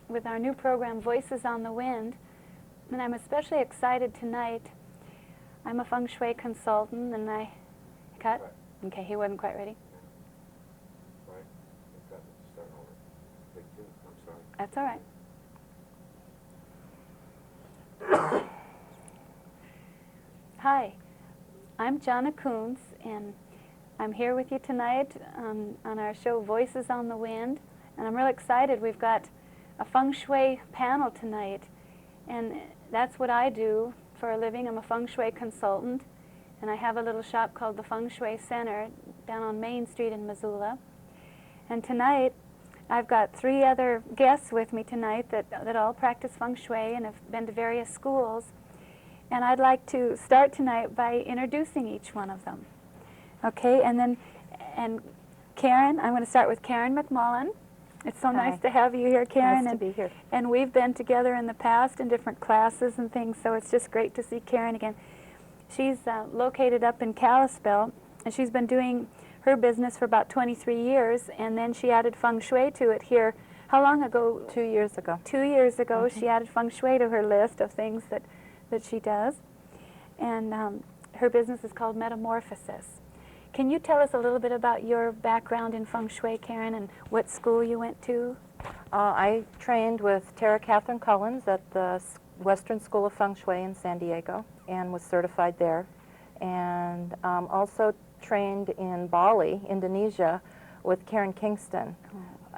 with our new program, Voices on the Wind, and I'm especially excited tonight. I'm a Feng Shui consultant, and I cut. Right. Okay, he wasn't quite ready. Right. I've got to start over. Take two. I'm sorry. That's all right. Hi, I'm Johna Koontz, and I'm here with you tonight on our show Voices on the Wind, and I'm real excited. We've got a Feng Shui panel tonight, and that's what I do for a living. I'm a Feng Shui consultant, and I have a little shop called the Feng Shui Center down on Main Street in Missoula. And tonight, I've got 3 other guests with me tonight that all practice Feng Shui and have been to various schools. And I'd like to start tonight by introducing each one of them. Okay, and Karen, I'm going to start with Karen McMullen. It's so nice to have you here, Karen. Nice to be here. And we've been together in the past in different classes and things, so it's just great to see Karen again. She's located up in Kalispell, and she's been doing her business for about 23 years, and then she added Feng Shui to it here. How long ago? 2 years ago. 2 years ago, she added Feng Shui to her list of things that she does. And her business is called Metamorphosis. Can you tell us a little bit about your background in Feng Shui, Karen, and what school you went to? I trained with Tara Catherine Collins at the Western School of Feng Shui in San Diego and was certified there. And also trained in Bali, Indonesia, with Karen Kingston,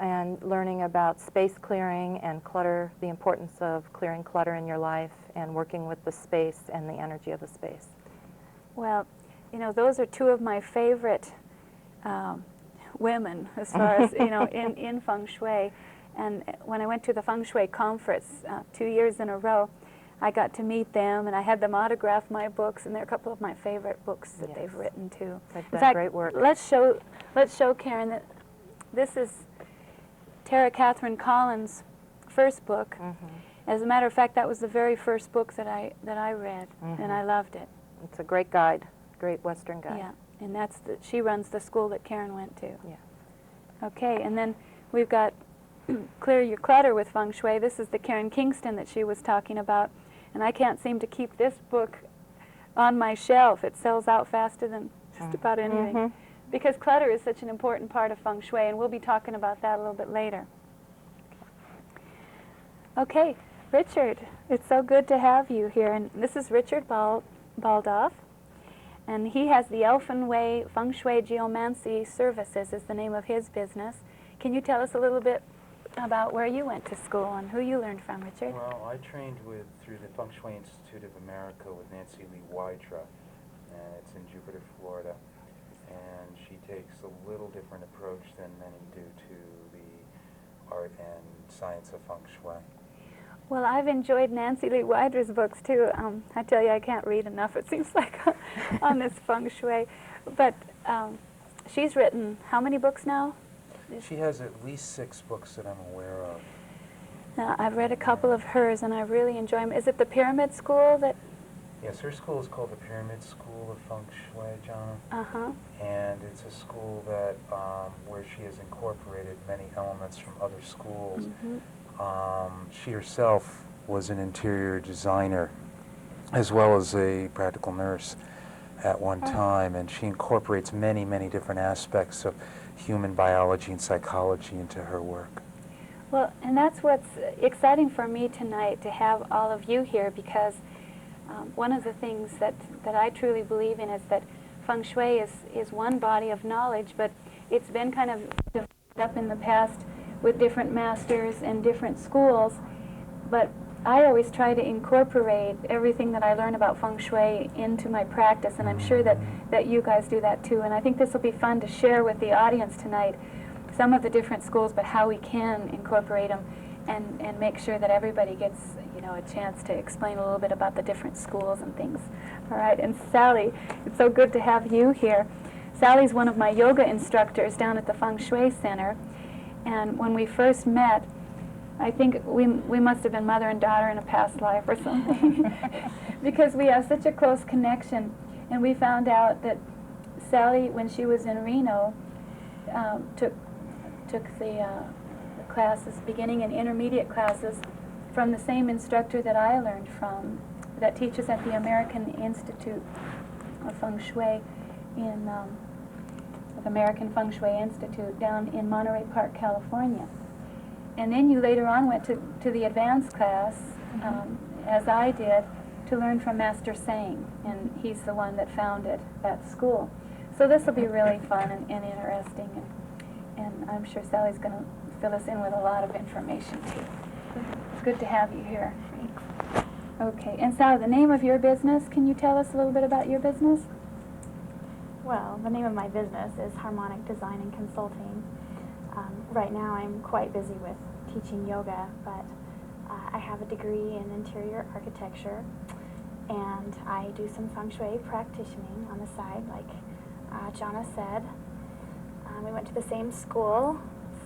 and learning about space clearing and clutter, the importance of clearing clutter in your life and working with the space and the energy of the space. Well, you know, those are 2 of my favorite women as far as, you know, in Feng Shui. And when I went to the Feng Shui conference 2 years in a row, I got to meet them, and I had them autograph my books, and they're a couple of my favorite books that they've written too. They've In done fact, great work. let's show Karen that this is Tara Catherine Collins' first book. As a matter of fact, that was the very first book that I read, and I loved it. It's a great guide, great Western guide. Yeah, and she runs the school that Karen went to. Yeah. Okay, and then we've got Clear Your Clutter with Feng Shui. This is the Karen Kingston that she was talking about, and I can't seem to keep this book on my shelf. It sells out faster than just about anything, because clutter is such an important part of Feng Shui, and we'll be talking about that a little bit later. Okay, Richard, it's so good to have you here, and this is Richard Baldoff, and he has the Elfin Way Feng Shui Geomancy Services is the name of his business. Can you tell us a little bit about where you went to school and who you learned from, Richard? Well, I trained through the Feng Shui Institute of America with Nancy Lee Wydra, and it's in Jupiter, Florida. And she takes a little different approach than many do to the art and science of Feng Shui. Well, I've enjoyed Nancy Lee Wydra's books too. I tell you, I can't read enough, it seems like, on this Feng Shui. But she's written how many books now? She has at least 6 books that I'm aware of. Now, I've read a couple of hers, and I really enjoy them. Is it the Pyramid School that? Yes, her school is called the Pyramid School of Feng Shui, Johna. And it's a school that where she has incorporated many elements from other schools. She herself was an interior designer as well as a practical nurse at one time, and she incorporates many, many different aspects of human biology and psychology into her work. Well, and that's what's exciting for me tonight, to have all of you here, because one of the things that I truly believe in is that Feng Shui is one body of knowledge, but it's been kind of developed up in the past with different masters and different schools. But I always try to incorporate everything that I learn about Feng Shui into my practice, and I'm sure that you guys do that too. And I think this will be fun to share with the audience tonight, some of the different schools, but how we can incorporate them and make sure that everybody gets, you know, a chance to explain a little bit about the different schools and things. All right, and Sally, it's so good to have you here. Sally's one of my yoga instructors down at the Feng Shui Center, and when we first met, I think we must have been mother and daughter in a past life or something, because we have such a close connection. And we found out that Sally, when she was in Reno, took the classes, beginning and intermediate classes, from the same instructor that I learned from, that teaches at the American Institute of Feng Shui in the American Feng Shui Institute down in Monterey Park, California. And then you later on went to the advanced class, as I did, to learn from Master Seng, and he's the one that founded that school. So this will be really fun and interesting, and I'm sure Sally's going to fill us in with a lot of information too. It's good to have you here. Thanks. Okay, and Sally, the name of your business, can you tell us a little bit about your business? Well, the name of my business is Harmonic Design and Consulting. Right now I'm quite busy with teaching yoga, but I have a degree in interior architecture, and I do some feng shui practicing on the side, like Johna said. We went to the same school,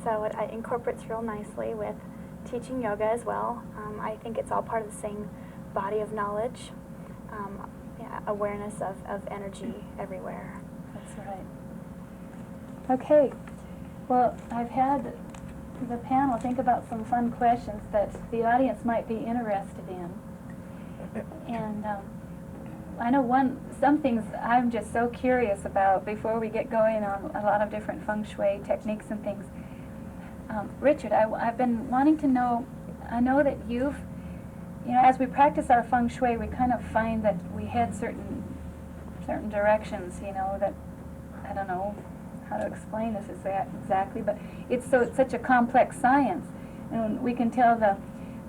so it incorporates real nicely with teaching yoga as well. I think it's all part of the same body of knowledge, awareness of energy everywhere. That's right. Okay. Well, I've had the panel think about some fun questions that the audience might be interested in. And I know some things I'm just so curious about before we get going on a lot of different feng shui techniques and things. Richard, I've been wanting to know, I know that as we practice our feng shui, we kind of find that we head certain directions, that, I don't know how to explain this exactly, but it's such a complex science, and we can tell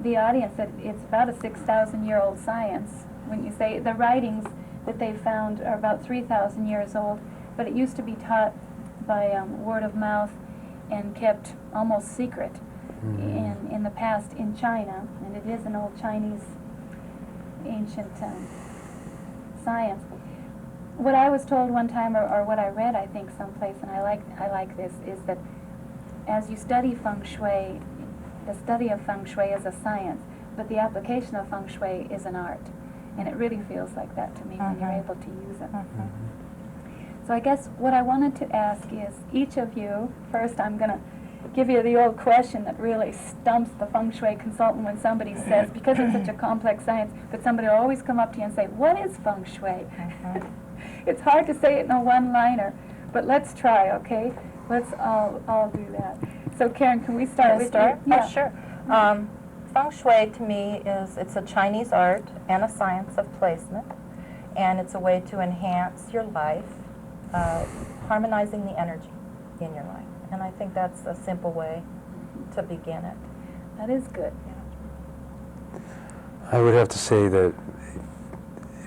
the audience that it's about a 6,000-year-old science. When you say the writings that they found are about 3,000 years old, but it used to be taught by word of mouth and kept almost secret in the past in China, and it is an old Chinese ancient science. What I was told one time, or what I read, I think, someplace, and I like this, is that as you study feng shui, the study of feng shui is a science, but the application of feng shui is an art. And it really feels like that to me when you're able to use it. So I guess what I wanted to ask is, each of you, first I'm going to give you the old question that really stumps the feng shui consultant when somebody says, because it's such a complex science, but somebody will always come up to you and say, what is feng shui? It's hard to say it in a one-liner, but let's try, okay? Let's all do that. So Karen, can we start with you? Yeah, sure. Feng Shui to me it's a Chinese art and a science of placement, and it's a way to enhance your life, harmonizing the energy in your life. And I think that's a simple way to begin it. That is good. I would have to say that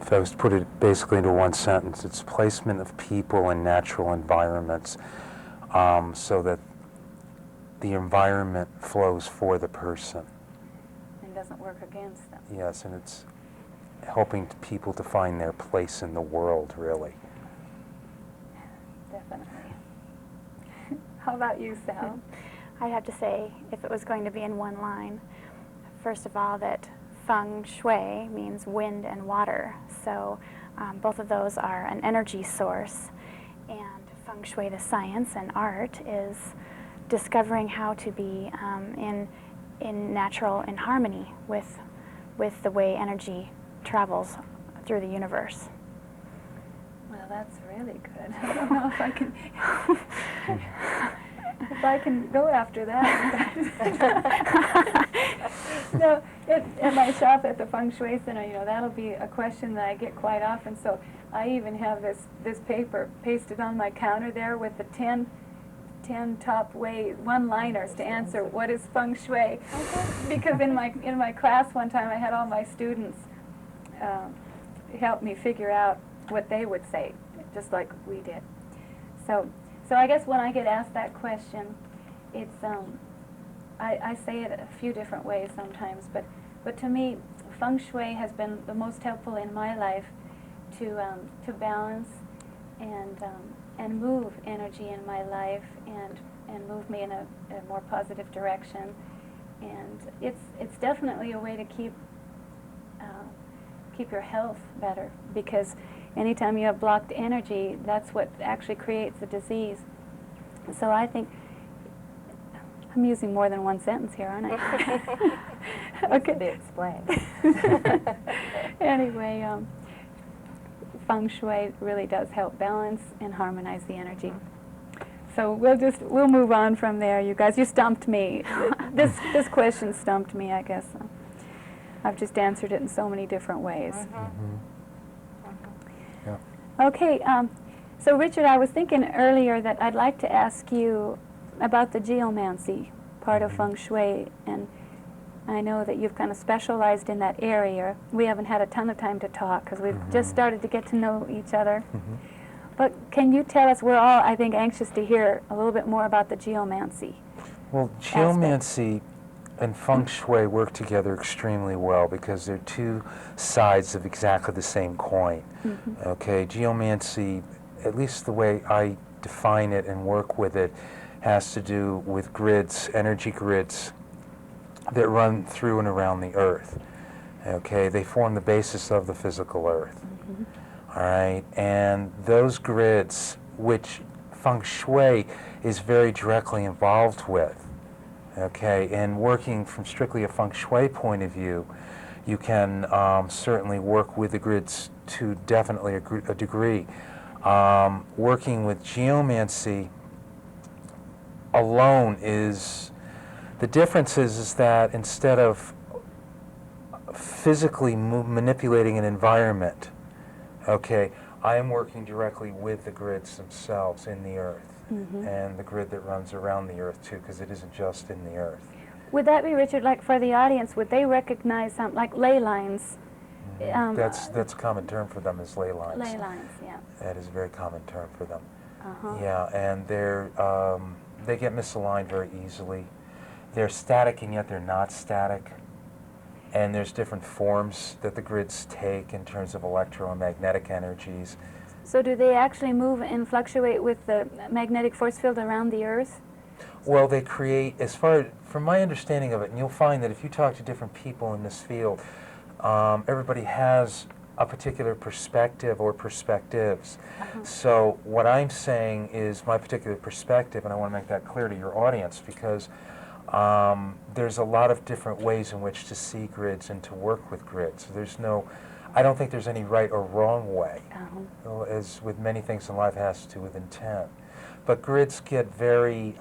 if I was to put it basically into one sentence, it's placement of people in natural environments so that the environment flows for the person. And doesn't work against them. Yes, and it's helping people to find their place in the world, really. Definitely. How about you, Sal? I'd have to say, if it was going to be in one line, first of all, that Feng Shui means wind and water. So both of those are an energy source. And Feng Shui, the science and art, is discovering how to be in harmony with the way energy travels through the universe. Well, that's really good. I don't know if I can go after that. No, in my shop at the Feng Shui Center, that'll be a question that I get quite often. So I even have this paper pasted on my counter there with the 10 top one-liners to answer what is Feng Shui. Because in my class one time I had all my students help me figure out what they would say, just like we did. So I guess when I get asked that question, it's I say it a few different ways sometimes, but to me, Feng Shui has been the most helpful in my life to balance and move energy in my life and move me in a more positive direction. And it's definitely a way to keep your health better, because anytime you have blocked energy, that's what actually creates the disease. So I think I'm using more than one sentence here, aren't I? Needs to be explained. Anyway, Feng Shui really does help balance and harmonize the energy. So we'll move on from there, you guys. You stumped me. This question stumped me, I guess. I've just answered it in so many different ways. Yeah. Okay, so Richard, I was thinking earlier that I'd like to ask you about the geomancy part of Feng Shui, and I know that you've kind of specialized in that area. We haven't had a ton of time to talk because we've just started to get to know each other. But can you tell us, we're all, I think, anxious to hear a little bit more about the geomancy. Well, geomancy and Feng Shui work together extremely well because they're two sides of exactly the same coin. Okay, geomancy, at least the way I define it and work with it, has to do with grids, energy grids, that run through and around the earth. Okay, they form the basis of the physical earth. All right, and those grids, which Feng Shui is very directly involved with, okay, and working from strictly a Feng Shui point of view, you can certainly work with the grids to definitely a degree. Working with geomancy alone is, the difference is that instead of physically manipulating an environment, okay, I am working directly with the grids themselves in the earth, and the grid that runs around the earth too, because it isn't just in the earth. Would that be, Richard, like for the audience, would they recognize something like ley lines? That's a common term for them, is ley lines. Ley lines, yeah. That is a very common term for them. Yeah, and they get misaligned very easily. They're static and yet they're not static. And there's different forms that the grids take in terms of electromagnetic energies. So do they actually move and fluctuate with the magnetic force field around the earth? Well, they create, from my understanding of it, and you'll find that if you talk to different people in this field, everybody has a particular perspective or perspectives. So what I'm saying is my particular perspective, and I want to make that clear to your audience, because there's a lot of different ways in which to see grids and to work with grids. I don't think there's any right or wrong way. As with many things in life, it has to do with intent. But grids get very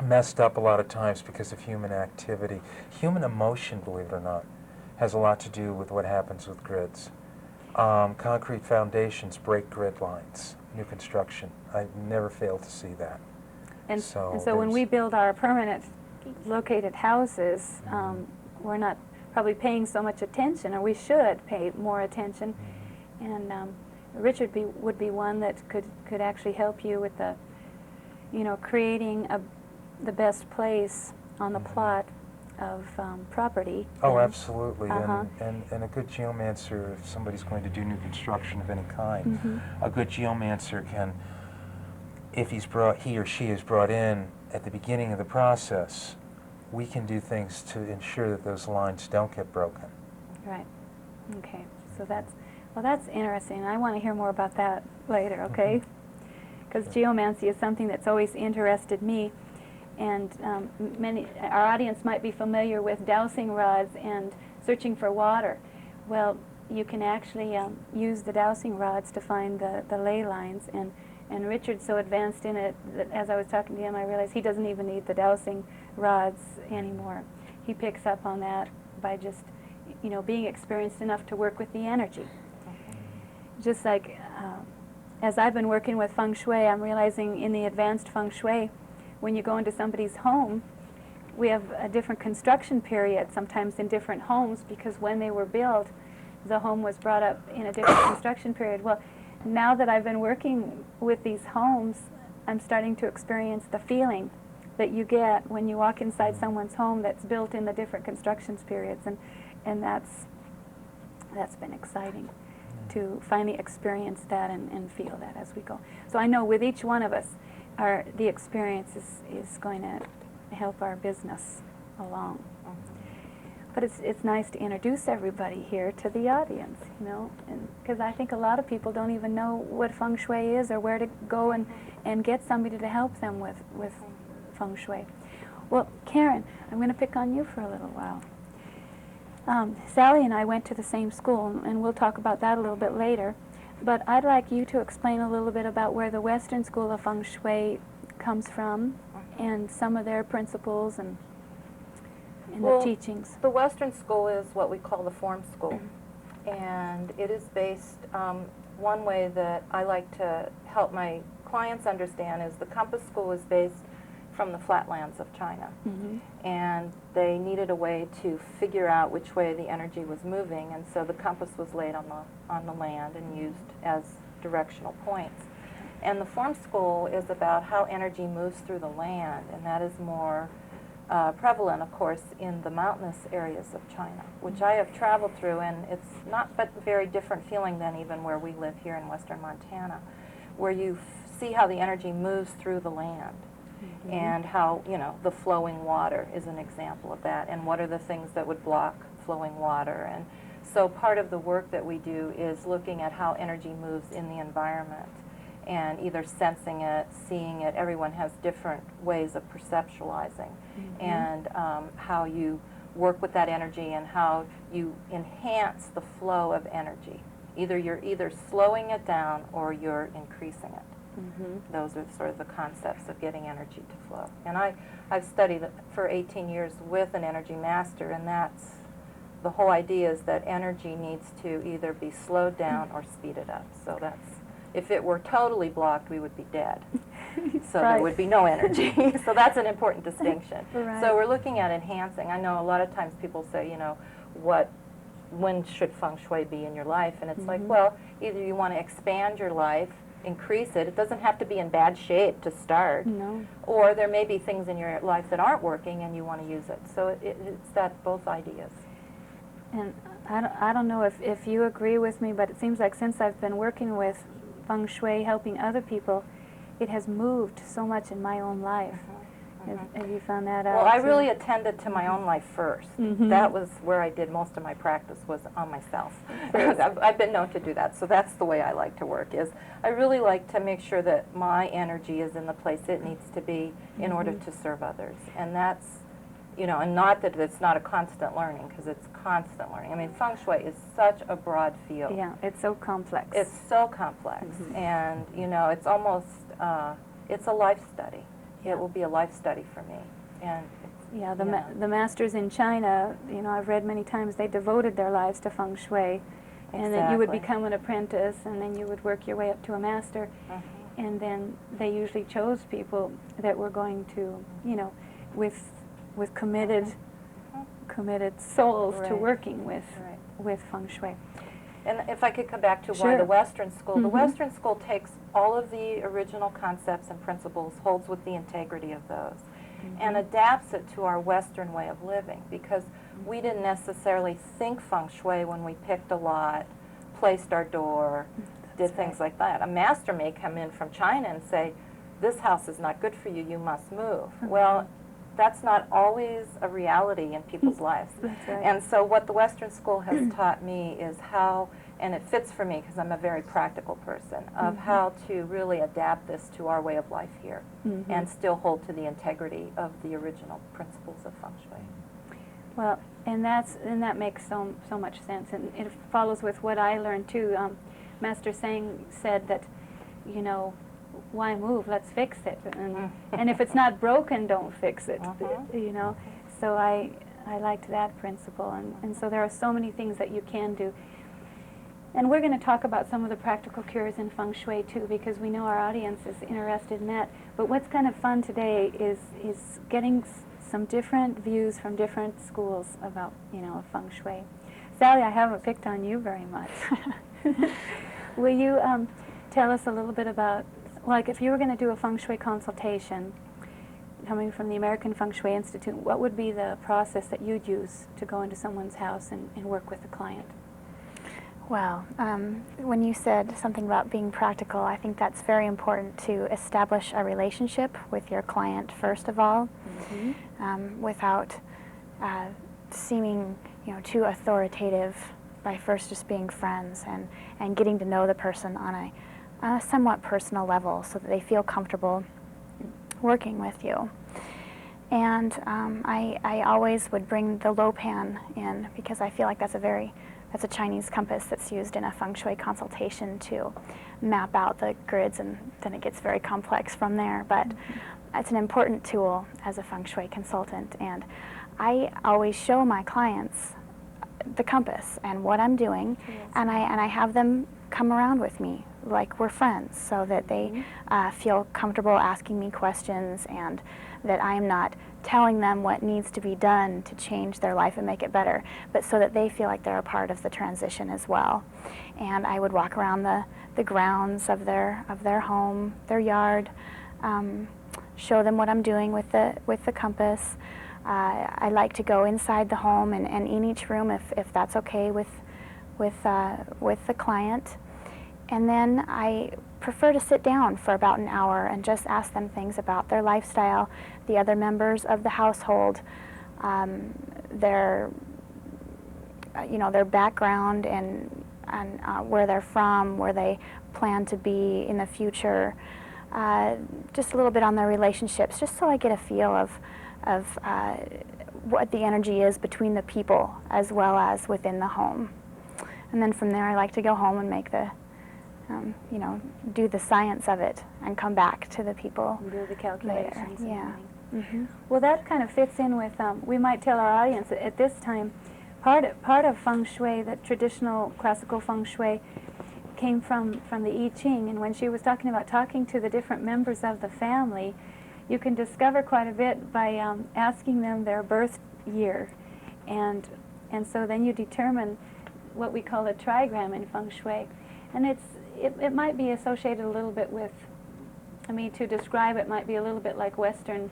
messed up a lot of times because of human activity. Human emotion, believe it or not, has a lot to do with what happens with grids. Concrete foundations break grid lines, new construction. I never fail to see that. And so when we build our permanent located houses, we're not probably paying so much attention, or we should pay more attention. And Richard would be one that could actually help you with the, creating the best place on the plot of property. Oh, absolutely. And a good geomancer, if somebody's going to do new construction of any kind, a good geomancer can, if he or she is brought in at the beginning of the process, we can do things to ensure that those lines don't get broken. Right. Okay. So that's interesting. I want to hear more about that later, okay? Because geomancy is something that's always interested me. And our audience might be familiar with dowsing rods and searching for water. Well, you can actually use the dowsing rods to find the ley lines. And Richard's so advanced in it that as I was talking to him, I realized he doesn't even need the dowsing rods anymore. He picks up on that by just, being experienced enough to work with the energy. Just like as I've been working with Feng Shui, I'm realizing in the advanced Feng Shui, when you go into somebody's home, we have a different construction period, sometimes in different homes, because when they were built, the home was brought up in a different construction period. Well, now that I've been working with these homes, I'm starting to experience the feeling that you get when you walk inside someone's home that's built in the different construction periods, and that's been exciting to finally experience that and feel that as we go. So I know with each one of us, the experience is going to help our business along. But it's nice to introduce everybody here to the audience, because I think a lot of people don't even know what Feng Shui is or where to go and get somebody to help them with Feng Shui. Well, Karen, I'm going to pick on you for a little while. Sally and I went to the same school, and we'll talk about that a little bit later. But I'd like you to explain a little bit about where the Western School of Feng Shui comes from and some of their principles and Well, the teachings. The Western School is what we call the form school, and it is based, one way that I like to help my clients understand is the Compass School is based from the flatlands of China, and they needed a way to figure out which way the energy was moving, and so the compass was laid on the land and used as directional points. And the form school is about how energy moves through the land, and that is more prevalent, of course, in the mountainous areas of China, which I have traveled through, and it's not but a very different feeling than even where we live here in western Montana, where you see how the energy moves through the land, and how, you know, the flowing water is an example of that, and what are the things that would block flowing water. And so part of the work that we do is looking at how energy moves in the environment, and either sensing it, seeing it. Everyone has different ways of perceptualizing, and how you work with that energy and how you enhance the flow of energy. You're either slowing it down or you're increasing it. Those are sort of the concepts of getting energy to flow. And I've studied for 18 years with an energy master, and that's the whole idea, is that energy needs to either be slowed down or speeded up. So that's, if it were totally blocked, we would be dead. So there would be no energy. So that's an important distinction. So we're looking at enhancing. I know a lot of times people say, you know, when should feng shui be in your life? And it's like, well, either you want to expand your life, increase it. It doesn't have to be in bad shape to start. No. Or there may be things in your life that aren't working and you want to use it. So it's that both ideas. And I don't know if you agree with me, but it seems like since I've been working with Feng Shui, helping other people, it has moved so much in my own life. Have you found that out? Well, I too? really attended to my own life first. That was where I did most of my practice, was on myself. I've been known to do that, so that's the way I like to work, is I really like to make sure that my energy is in the place it needs to be in order to serve others. And that's, you know, and not that it's not a constant learning, because it's constant learning. I mean, feng shui is such a broad field. Yeah, it's so complex. It's so complex, and, you know, it's almost, it's a life study. It will be a life study for me. And yeah, the masters in China, you know, I've read many times, they devoted their lives to feng shui. And then you would become an apprentice, and then you would work your way up to a master. And then they usually chose people that were going to, you know, with committed souls to working with feng shui. And if I could come back to why the Western School, the Western School takes all of the original concepts and principles, holds with the integrity of those, and adapts it to our Western way of living, because we didn't necessarily think feng shui when we picked a lot, placed our door, did things like that. A master may come in from China and say, this house is not good for you, you must move. Well, that's not always a reality in people's lives. And so what the Western School has taught me is how, and it fits for me because I'm a very practical person, of how to really adapt this to our way of life here and still hold to the integrity of the original principles of feng shui. Well, and that makes so much sense, and it follows with what I learned too. Master Feng said that, you know, why move? Let's fix it. And if it's not broken, don't fix it. You know, so I liked that principle, and so there are so many things that you can do. And we're going to talk about some of the practical cures in feng shui too, because we know our audience is interested in that. But what's kind of fun today is getting some different views from different schools about, you know, feng shui. Sally, I haven't picked on you very much. Will you tell us a little bit about, like, if you were going to do a feng shui consultation coming from the American Feng Shui Institute, what would be the process that you'd use to go into someone's house and work with the client? Well, when you said something about being practical, I think that's very important to establish a relationship with your client first of all, without seeming, you know, too authoritative, by first just being friends and getting to know the person on a somewhat personal level so that they feel comfortable working with you. And I always would bring the low pan in because I feel like that's a Chinese compass that's used in a Feng Shui consultation to map out the grids, and then it gets very complex from there. But it's an important tool as a Feng Shui consultant, and I always show my clients the compass and what I'm doing, and I have them come around with me like we're friends, so that they feel comfortable asking me questions, and that I'm not telling them what needs to be done to change their life and make it better, but so that they feel like they're a part of the transition as well. And I would walk around the grounds of their home, their yard, show them what I'm doing with the compass. I like to go inside the home and in each room if that's okay with the client. And then I prefer to sit down for about an hour and just ask them things about their lifestyle, the other members of the household, their background and where they're from, where they plan to be in the future, just a little bit on their relationships, just so I get a feel of what the energy is between the people as well as within the home. And then from there I like to go home and make the do the science of it and come back to the people And do the later. calculations. and Yeah. everything. Well, that kind of fits in with, we might tell our audience at this time, part of Feng Shui, the traditional classical Feng Shui, came from the I Ching. And when she was talking about talking to the different members of the family, you can discover quite a bit by asking them their birth year. And so then you determine what we call a trigram in Feng Shui. And it might be associated a little bit with, to describe it might be a little bit like Western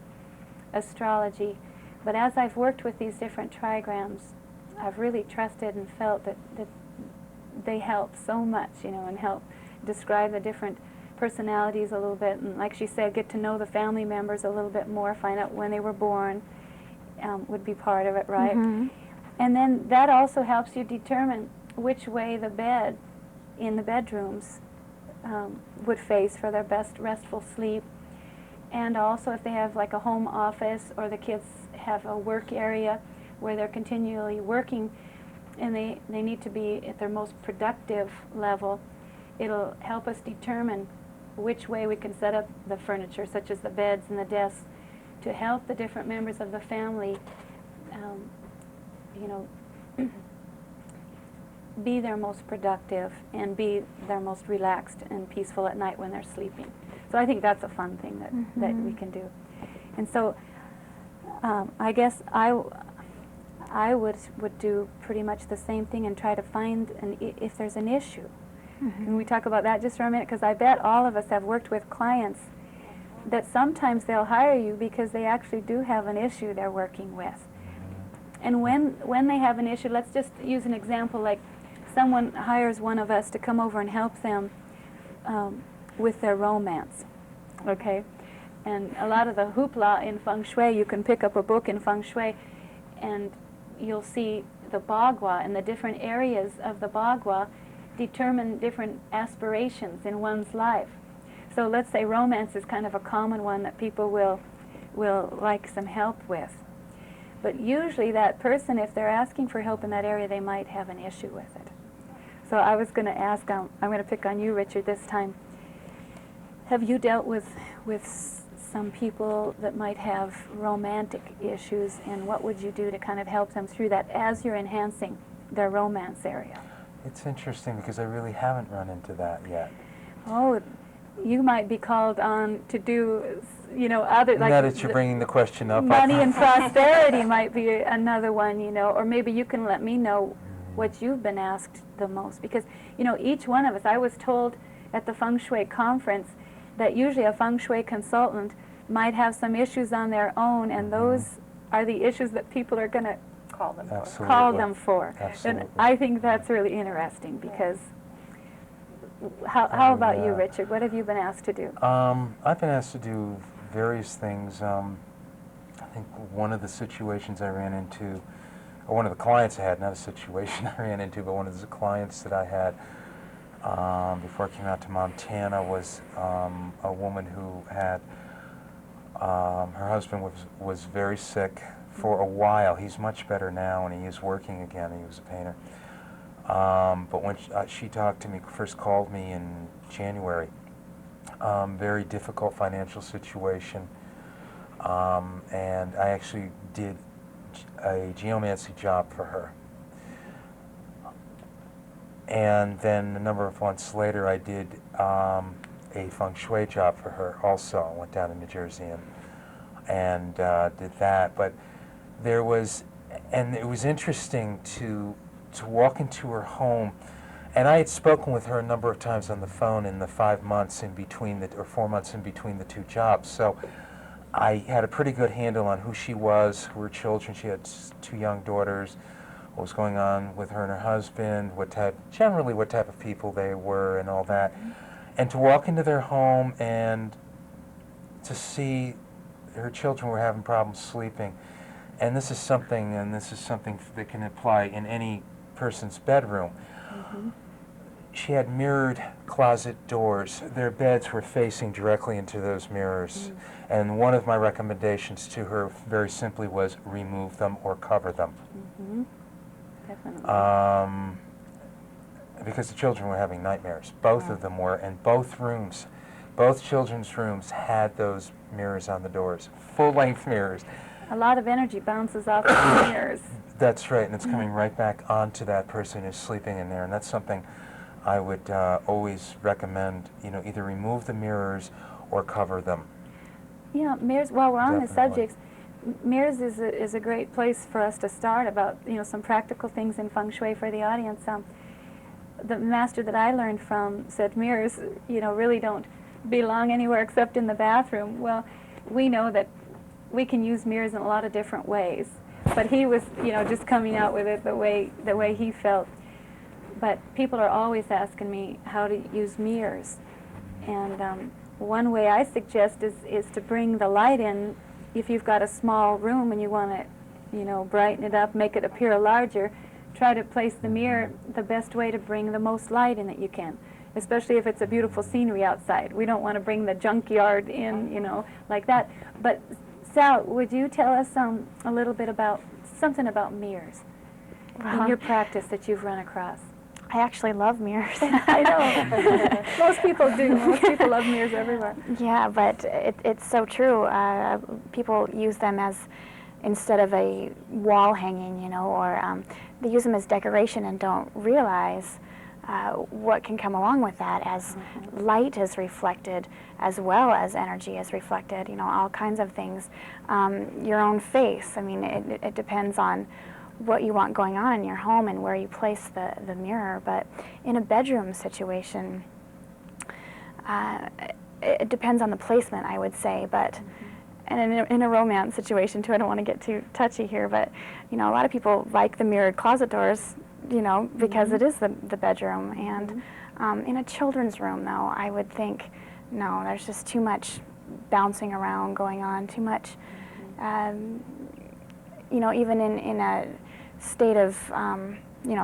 astrology. But as I've worked with these different trigrams, I've really trusted and felt that they help so much, and help describe the different personalities a little bit. And like she said, get to know the family members a little bit more, find out when they were born, would be part of it, right? Mm-hmm. And then that also helps you determine which way the bed in the bedrooms would face for their best restful sleep. And also if they have like a home office, or the kids have a work area where they're continually working and they need to be at their most productive level, it'll help us determine which way we can set up the furniture, such as the beds and the desks, to help the different members of the family be their most productive and be their most relaxed and peaceful at night when they're sleeping. So I think that's a fun thing that we can do. And so I guess I would do pretty much the same thing and try to find if there's an issue. Can we talk about that just for a minute? Because I bet all of us have worked with clients that sometimes they'll hire you because they actually do have an issue they're working with. And when they have an issue, let's just use an example, like someone hires one of us to come over and help them with their romance, okay? And a lot of the hoopla in Feng Shui, you can pick up a book in Feng Shui and you'll see the bagua, and the different areas of the bagua determine different aspirations in one's life. So let's say romance is kind of a common one that people will like some help with. But usually that person, if they're asking for help in that area, they might have an issue with it. So I was going to ask, I'm going to pick on you, Richard, this time. Have you dealt with some people that might have romantic issues, and what would you do to kind of help them through that as you're enhancing their romance area? It's interesting because I really haven't run into that yet. Oh, you might be called on to do, other, like... Now that you're bringing the question up. Money and prosperity might be another one, or maybe you can let me know what you've been asked the most. Because, each one of us, I was told at the Feng Shui conference that usually a Feng Shui consultant might have some issues on their own, and those are the issues that people are going to Call them for. Absolutely. call them for. Absolutely. And I think that's really interesting, because how about you, Richard? What have you been asked to do? I've been asked to do various things. I think one of the situations I ran into, or one of the clients I had, not a situation I ran into, but one of the clients that I had before I came out to Montana was a woman who had Her husband was very sick for a while. He's much better now, and he is working again. He was a painter. But when she talked to me, first called me in January, very difficult financial situation, and I actually did a geomancy job for her. And then a number of months later, I did a Feng Shui job for her also. I went down to New Jersey and did that. But there was, and it was interesting to walk into her home. And I had spoken with her a number of times on the phone in the 5 months in between or 4 months in between the two jobs. So I had a pretty good handle on who she was, who her children. She had 2 young daughters. What was going on with her and her husband, generally what type of people they were and all that. And to walk into their home and to see her children were having problems sleeping. And this is something that can apply in any person's bedroom. Mm-hmm. She had mirrored closet doors. Their beds were facing directly into those mirrors. And one of my recommendations to her very simply was remove them or cover them. Mm-hmm. Definitely. Because the children were having nightmares. Both of them were, and both children's rooms had those mirrors on the doors, full-length mirrors. A lot of energy bounces off the mirrors. That's right, and it's coming right back onto that person who's sleeping in there, and that's something I would always recommend, either remove the mirrors or cover them. Yeah, mirrors, while we're on the Definitely. subjects, mirrors is a great place for us to start about, some practical things in Feng Shui for the audience. The master that I learned from said mirrors, really don't belong anywhere except in the bathroom. Well, we know that we can use mirrors in a lot of different ways, but he was, just coming out with it the way he felt. But people are always asking me how to use mirrors, and one way I suggest is to bring the light in. If you've got a small room and you want to, brighten it up, make it appear larger, try to place the mirror the best way to bring the most light in that you can, especially if it's a beautiful scenery outside. We don't want to bring the junkyard in, like that. But Sal, would you tell us a little bit about something about mirrors in your practice that you've run across? I actually love mirrors. I know. Most people do. Most people love mirrors everywhere. Yeah, but it's so true. People use them as, instead of a wall hanging, or they use them as decoration and don't realize what can come along with that, as light is reflected as well as energy is reflected, all kinds of things. Your own face, it depends on what you want going on in your home and where you place the mirror. But in a bedroom situation, it depends on the placement, I would say. But and in a romance situation too, I don't want to get too touchy here, but a lot of people like the mirrored closet doors, because it is the bedroom. And in a children's room, though, I would think, no, there's just too much bouncing around going on, too much, even in a state of,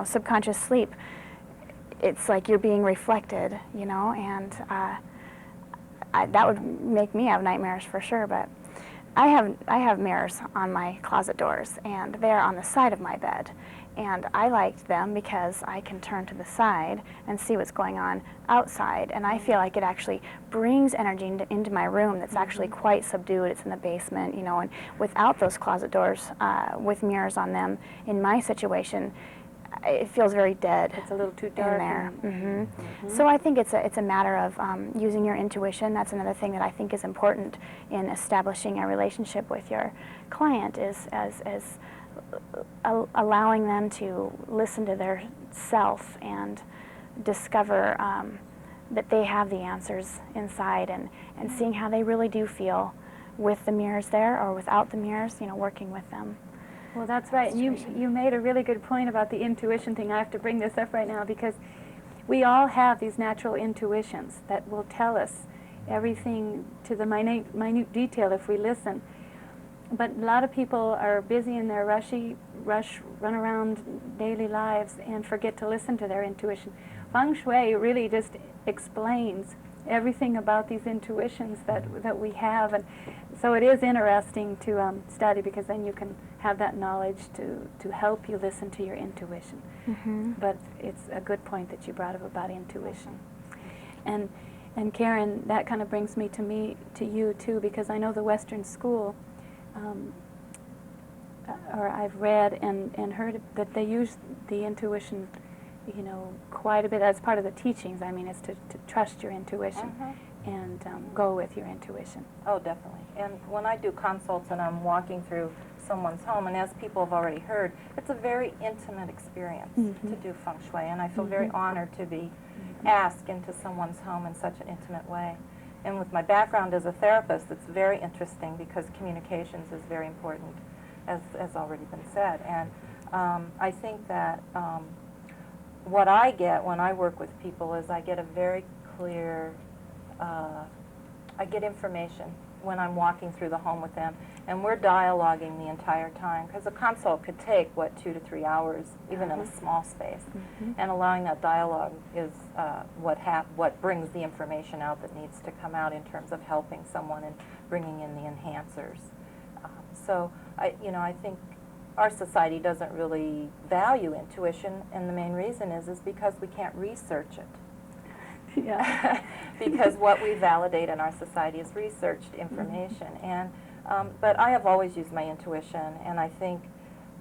subconscious sleep, it's like you're being reflected, and that would make me have nightmares for sure. But I have mirrors on my closet doors, and they're on the side of my bed. And I liked them because I can turn to the side and see what's going on outside. And I feel like it actually brings energy into my room that's actually quite subdued. It's in the basement, and without those closet doors with mirrors on them, in my situation, it feels very dead. It's a little too dark in there. So I think it's a matter of using your intuition. That's another thing that I think is important in establishing a relationship with your client, is as allowing them to listen to their self and discover that they have the answers inside, and seeing how they really do feel with the mirrors there or without the mirrors, working with them. Well, that's right. You made a really good point about the intuition thing. I have to bring this up right now because we all have these natural intuitions that will tell us everything to the minute detail if we listen. But a lot of people are busy in their run around daily lives and forget to listen to their intuition. Feng Shui really just explains everything about these intuitions that we have. And so it is interesting to study, because then you can have that knowledge to help you listen to your intuition. But it's a good point that you brought up about intuition. And Karen, that kind of brings me to you too, because I know the Western school, or I've read and heard that they use the intuition, you know, quite a bit as part of the teachings. I mean, it's to trust your intuition and go with your intuition. Oh, definitely. And when I do consults and I'm walking through someone's home, and as people have already heard, it's a very intimate experience to do Feng Shui, and I feel very honored to be asked into someone's home in such an intimate way. And with my background as a therapist, it's very interesting because communications is very important, as already been said. And I think that what I get when I work with people is I get a very clear, I get information when I'm walking through the home with them, and we're dialoguing the entire time, because a consult could take, 2 to 3 hours, even in a small space. And allowing that dialogue is what brings the information out that needs to come out in terms of helping someone and bringing in the enhancers. So I think our society doesn't really value intuition, and the main reason is because we can't research it. Yeah. Because what we validate in our society is researched information. And but I have always used my intuition, and I think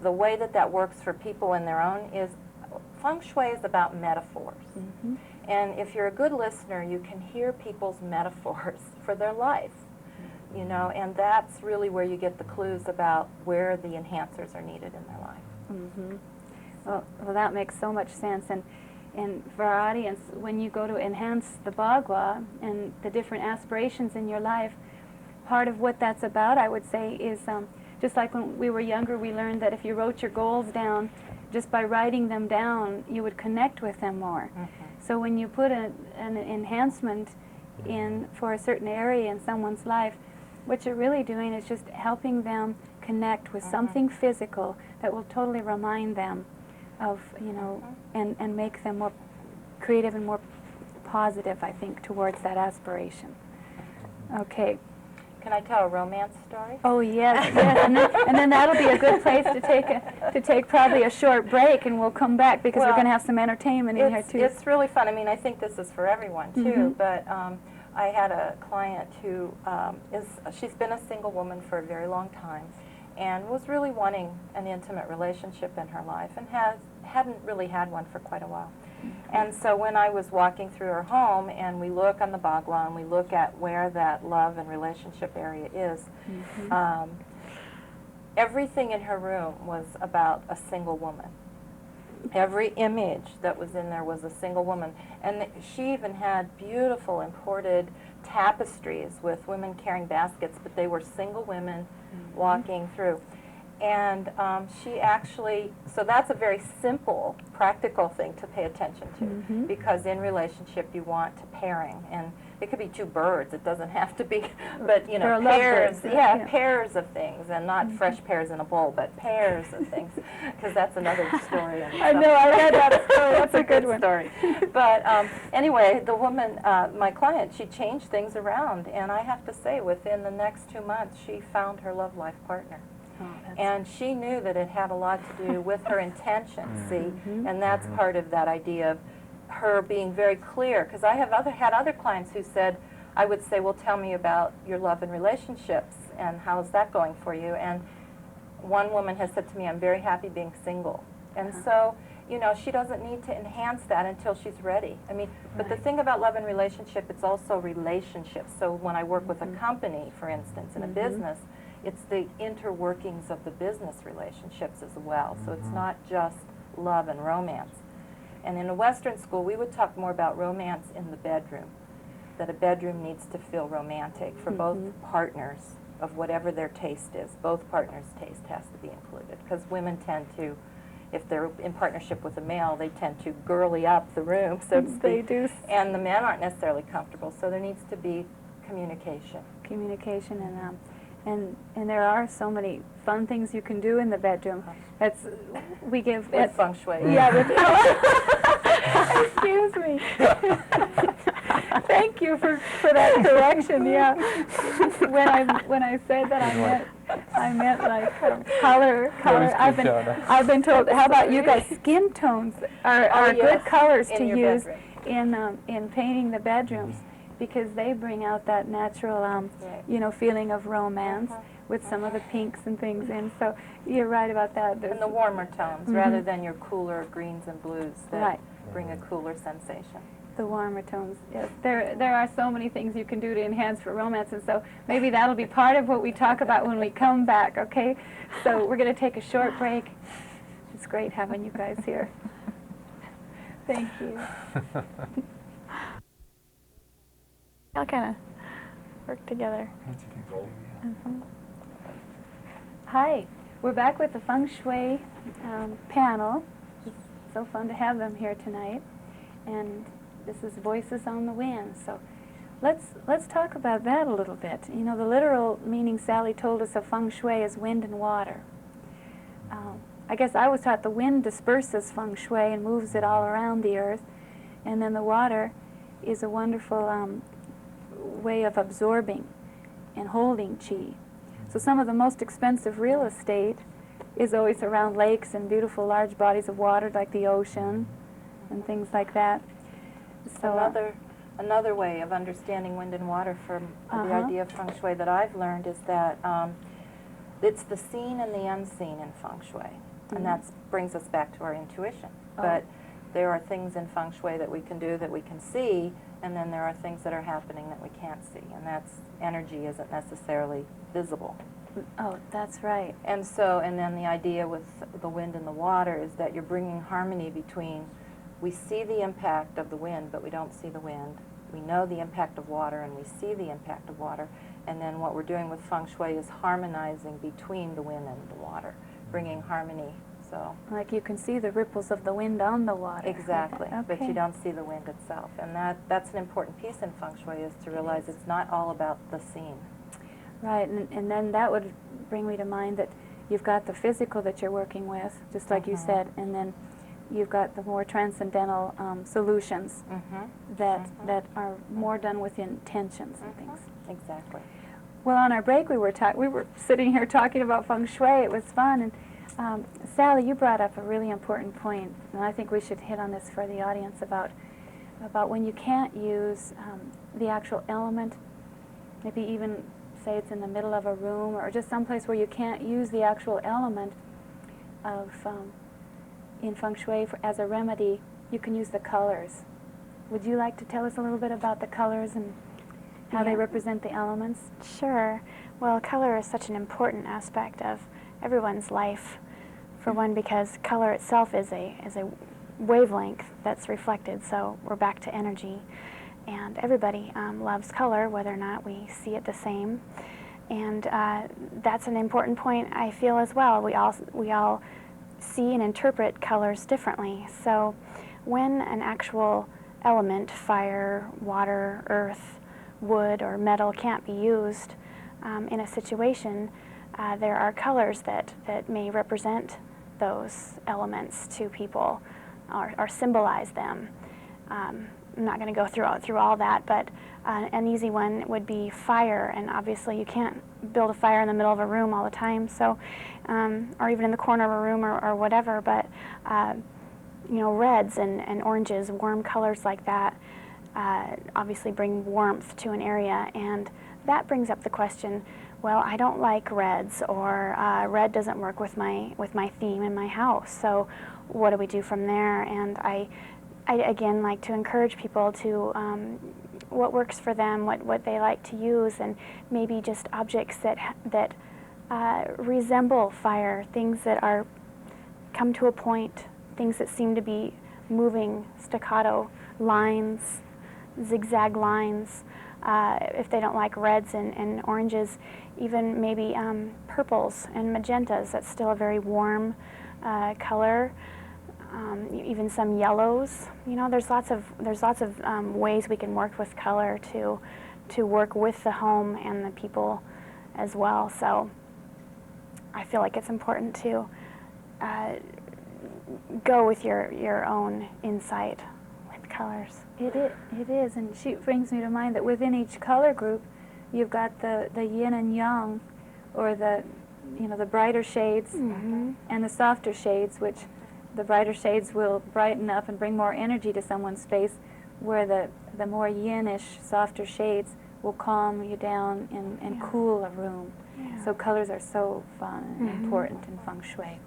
the way that works for people in their own is Feng Shui is about metaphors. And if you're a good listener, you can hear people's metaphors for their life. You know, and that's really where you get the clues about where the enhancers are needed in their life. Well, that makes so much sense. And for our audience, when you go to enhance the Bagua and the different aspirations in your life, part of what that's about, I would say, is just like when we were younger, we learned that if you wrote your goals down, just by writing them down, you would connect with them more. So when you put an enhancement in for a certain area in someone's life, what you're really doing is just helping them connect with something physical that will totally remind them of, you know, and make them more creative and more positive, I think, towards that aspiration. Okay. Can I tell a romance story? Oh, yes, yes. And then that'll be a good place to take probably a short break, and we'll come back because we're going to have some entertainment in here, too. It's really fun. I mean, I think this is for everyone, too, but I had a client who she's been a single woman for a very long time and was really wanting an intimate relationship in her life and hadn't really had one for quite a while. And so when I was walking through her home and we look on the Bagua and we look at where that love and relationship area is, everything in her room was about a single woman. Every image that was in there was a single woman. And she even had beautiful imported tapestries with women carrying baskets, but they were single women walking through. And she actually, so that's a very simple, practical thing to pay attention to, because in relationship you want pairing, and it could be two birds, it doesn't have to be, but you know, pairs, pairs of things, and not fresh pears in a bowl, but pairs of things, because that's another story. I know, I read that story, that's a good one. Story. But anyway, the woman, my client, she changed things around, and I have to say, within the next 2 months, she found her love life partner. And she knew that it had a lot to do with her intentions, see, and that's part of that idea of her being very clear, because I have had other clients who said, I would say, well, tell me about your love and relationships, and how's that going for you? And one woman has said to me, I'm very happy being single. And so, you know, she doesn't need to enhance that until she's ready. I mean, but the thing about love and relationship, it's also relationships. So when I work with a company, for instance, in a business, it's the interworkings of the business relationships as well. So it's not just love and romance. And in a Western school, we would talk more about romance in the bedroom, that a bedroom needs to feel romantic for both partners of whatever their taste is. Both partners' taste has to be included, because women tend to, if they're in partnership with a male, they tend to girly up the room, so to speak. They do. And the men aren't necessarily comfortable, so there needs to be communication. Communication, and there are so many fun things you can do in the bedroom. That's we give with Feng Shui. Yeah. Excuse me. Thank you for that correction. Yeah. when I said that, I meant like color. I've been told. How about you guys? Skin tones are good colors to use in painting the bedrooms, because they bring out that natural feeling of romance with some of the pinks and things in. So you're right about that. And the warmer tones rather than your cooler greens and blues that bring a cooler sensation. The warmer tones, yes. There are so many things you can do to enhance for romance, and so maybe that'll be part of what we talk about when we come back, okay? So we're going to take a short break. It's great having you guys here. Thank you. I'll kind of work together. Hi, we're back with the Feng Shui panel. It's so fun to have them here tonight. And this is Voices on the Wind. So let's talk about that a little bit. You know, the literal meaning Sally told us of Feng Shui is wind and water. I guess I was taught the wind disperses Feng Shui and moves it all around the earth, and then the water is a wonderful way of absorbing and holding qi. So some of the most expensive real estate is always around lakes and beautiful large bodies of water like the ocean and things like that. So another way of understanding wind and water from the idea of Feng Shui that I've learned is that it's the seen and the unseen in Feng Shui. And that brings us back to our intuition. But there are things in Feng Shui that we can do that we can see, and then there are things that are happening that we can't see, and that's energy isn't necessarily visible. Oh, that's right. And then the idea with the wind and the water is that you're bringing harmony between, we see the impact of the wind, but we don't see the wind. We know the impact of water, and we see the impact of water. And then what we're doing with Feng Shui is harmonizing between the wind and the water, bringing harmony. So, like you can see the ripples of the wind on the water. Exactly, Okay. but you don't see the wind itself. And that's an important piece in Feng Shui, is to realize it's not all about the scene. Right, and then that would bring me to mind that you've got the physical that you're working with, just like you said, and then you've got the more transcendental solutions that are more done with intentions and things. Exactly. Well, on our break we were sitting here talking about Feng Shui. It was fun, and Sally, you brought up a really important point, and I think we should hit on this for the audience about when you can't use the actual element, maybe even say it's in the middle of a room or just someplace where you can't use the actual element of in Feng Shui as a remedy. You can use the colors. Would you like to tell us a little bit about the colors and how they represent the elements? Sure. Well, color is such an important aspect of everyone's life. For one, because color itself is a wavelength that's reflected, so we're back to energy. And everybody loves color, whether or not we see it the same. And that's an important point, I feel, as well. We all see and interpret colors differently. So when an actual element, fire, water, earth, wood, or metal, can't be used in a situation, there are colors that may represent those elements to people or symbolize them. I'm not going to go through all that, but an easy one would be fire, and obviously you can't build a fire in the middle of a room all the time, so or even in the corner of a room or whatever, but reds and oranges, warm colors like that, obviously bring warmth to an area, and that brings up the question, well, I don't like reds, or red doesn't work with my theme in my house, so what do we do from there? And I again like to encourage people to what works for them, what they like to use, and maybe just objects that resemble fire, things that are come to a point, things that seem to be moving, staccato lines, zigzag lines. If they don't like reds and oranges, even maybe purples and magentas. That's still a very warm color. Even some yellows. There's lots of ways we can work with color to work with the home and the people as well. So I feel like it's important to go with your own insight with colors. It is, and she brings me to mind that within each color group, you've got the yin and yang, or the brighter shades and the softer shades, which the brighter shades will brighten up and bring more energy to someone's space, where the more yin-ish, softer shades will calm you down and cool a room. Yeah. So colors are so fun and important in Feng Shui.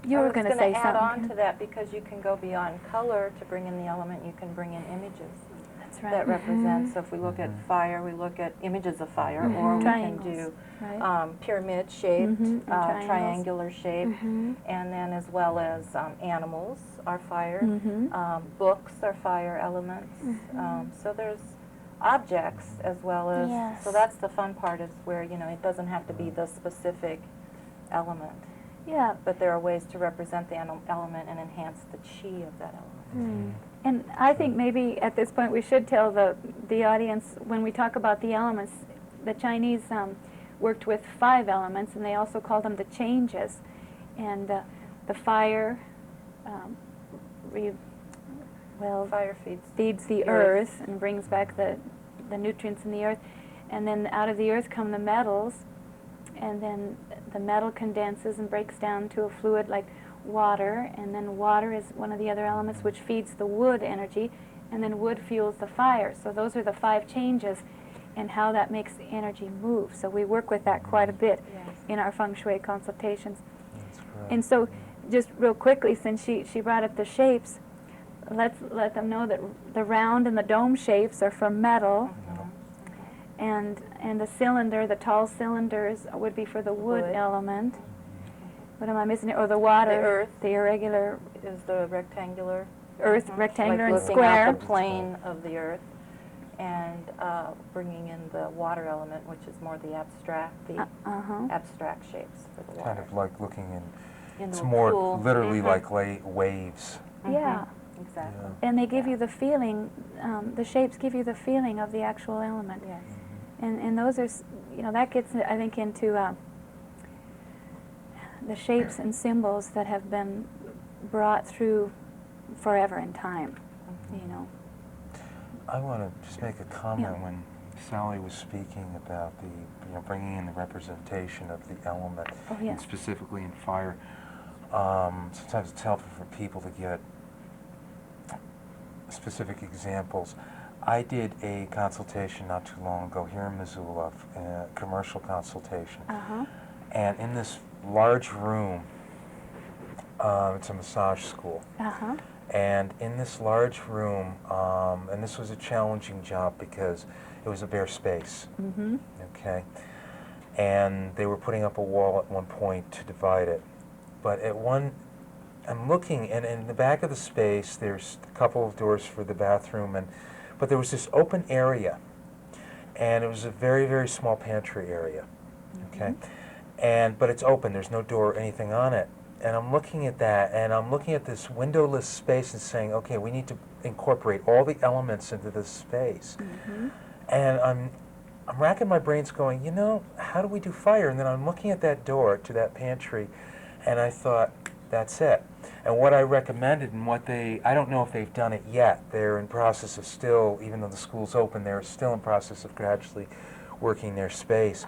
You I were was going to say add something. on to that, because you can go beyond color to bring in the element. You can bring in images That's right. that represent. So if we look at fire, we look at images of fire, or we can Triangles, do right? pyramid-shaped, And triangles. triangular shape, and then as well as animals are fire, books are fire elements. So there's objects as well as, Yes. so that's the fun part, is where, it doesn't have to be the specific element, Yeah, but there are ways to represent the element and enhance the chi of that element. and I think maybe at this point we should tell the audience, when we talk about the elements, the Chinese worked with 5 elements, and they also called them the changes. And the fire, Fire feeds the earth and brings back the nutrients in the earth. And then out of the earth come the metals, and then the metal condenses and breaks down to a fluid like water, and then water is one of the other elements which feeds the wood energy, and then wood fuels the fire. So those are the 5 changes and how that makes the energy move. So we work with that quite a bit in our Feng Shui consultations. That's correct. And so just real quickly, since she brought up the shapes, let's let them know that the round and the dome shapes are from metal, and the cylinder, the tall cylinders, would be for the wood element. What am I missing? Or the water, The earth. the irregular is the rectangular. earth, rectangular Like and looking at square. the plane of the earth, and bringing in the water element, which is more the abstract, abstract shapes for the water. Kind of like looking in, it's the more pool. literally like waves. Yeah, Exactly. Yeah. and they give you the feeling. The shapes give you the feeling of the actual element. Yes. And those are, that gets, I think, into the shapes and symbols that have been brought through forever in time, I want to just make a comment when Sally was speaking about the, bringing in the representation of the element, Oh, yes. and specifically in fire. Sometimes it's helpful for people to get specific examples. I did a consultation not too long ago here in Missoula, a commercial consultation. And in this large room, it's a massage school. And in this large room, and this was a challenging job because it was a bare space, okay? And they were putting up a wall at one point to divide it. But I'm looking, and in the back of the space, there's a couple of doors for the bathroom, but there was this open area, and it was a very, very small pantry area, okay? But it's open, there's no door or anything on it. And I'm looking at that, and I'm looking at this windowless space and saying, okay, we need to incorporate all the elements into this space. And I'm racking my brains going, how do we do fire? And then I'm looking at that door to that pantry, and I thought, that's it. And what I recommended, and I don't know if they've done it yet. They're in process of still, even though the school's open, they're still in process of gradually working their space.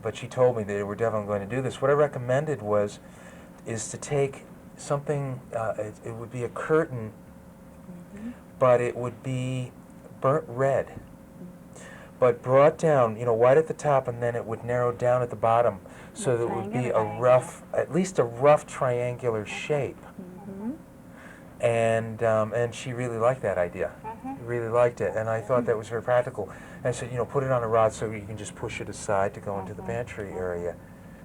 But she told me they were definitely going to do this. What I recommended is to take something, it would be a curtain, but it would be burnt red, but brought down, white at the top, and then it would narrow down at the bottom, so that it would be at least a rough triangular shape. And she really liked that idea. Really liked it, and I thought that was very practical. And I said, put it on a rod so you can just push it aside to go into the pantry area.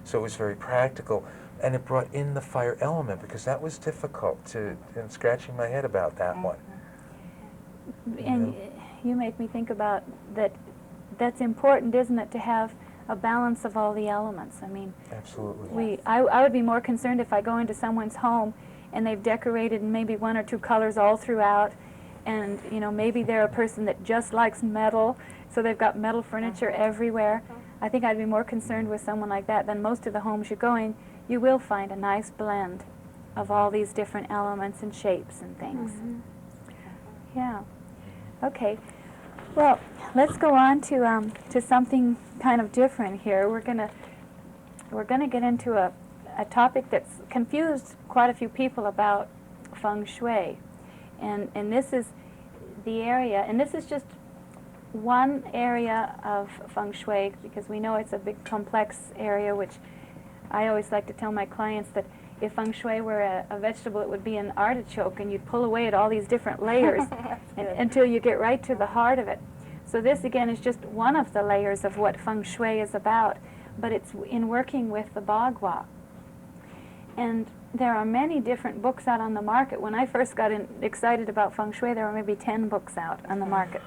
So it was very practical, and it brought in the fire element, because that was difficult and scratching my head about that one. And you make me think about that. That's important, isn't it, to have a balance of all the elements? I mean, absolutely. I would be more concerned if I go into someone's home and they've decorated in maybe 1 or 2 colors all throughout, and maybe they're a person that just likes metal, so they've got metal furniture everywhere. I think I'd be more concerned with someone like that than most of the homes you go in. You will find a nice blend of all these different elements and shapes and things. Yeah. Okay. Well, let's go on to something kind of different here. We're gonna get into a topic that's confused quite a few people about Feng Shui, and this is the area, and this is just one area of Feng Shui, because we know it's a big complex area, which I always like to tell my clients that if Feng Shui were a vegetable, it would be an artichoke, and you'd pull away at all these different layers until you get right to the heart of it. So this, again, is just one of the layers of what Feng Shui is about, but it's in working with the Bagua. And there are many different books out on the market. When I first got excited about Feng Shui, there were maybe 10 books out on the market.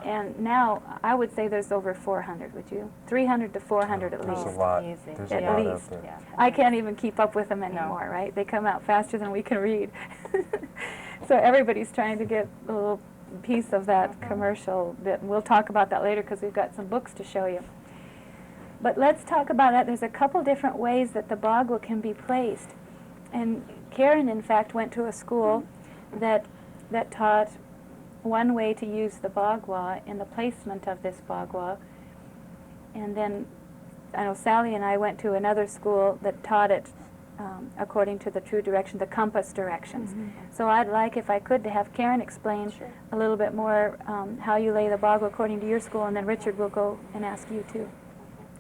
And now, I would say there's over 400, would you? 300 to 400 at least. There's a lot. Easy. There's At a lot least. out there. Yeah. I can't even keep up with them anymore, right? They come out faster than we can read. So everybody's trying to get a little piece of that commercial. We'll talk about that later because we've got some books to show you. But let's talk about that. There's a couple different ways that the Bagua can be placed. And Karen, in fact, went to a school that taught one way to use the Bagua in the placement of this Bagua. And then I know Sally and I went to another school that taught it according to the true direction, the compass directions. So I'd like, if I could, to have Karen explain a little bit more how you lay the Bagua according to your school, and then Richard will go and ask you too.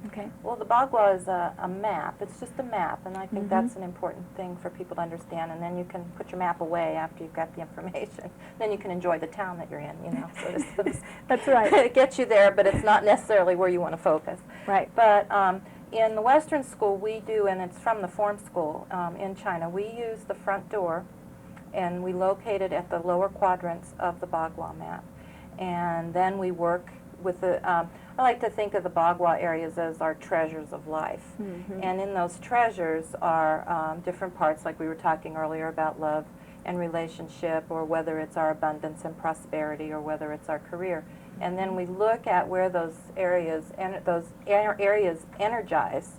Okay. Well, the Bagua is a map. It's just a map, and I think that's an important thing for people to understand. And then you can put your map away after you've got the information. Then you can enjoy the town that you're in, you know. So That's right. it gets you there, but it's not necessarily where you want to focus. Right. But in the Western school, we do, and it's from the form school in China, we use the front door, and we locate it at the lower quadrants of the Bagua map. And then we work with the, I like to think of the Bagua areas as our treasures of life. And in those treasures are different parts, like we were talking earlier about love and relationship, or whether it's our abundance and prosperity, or whether it's our career. And then we look at where those areas energize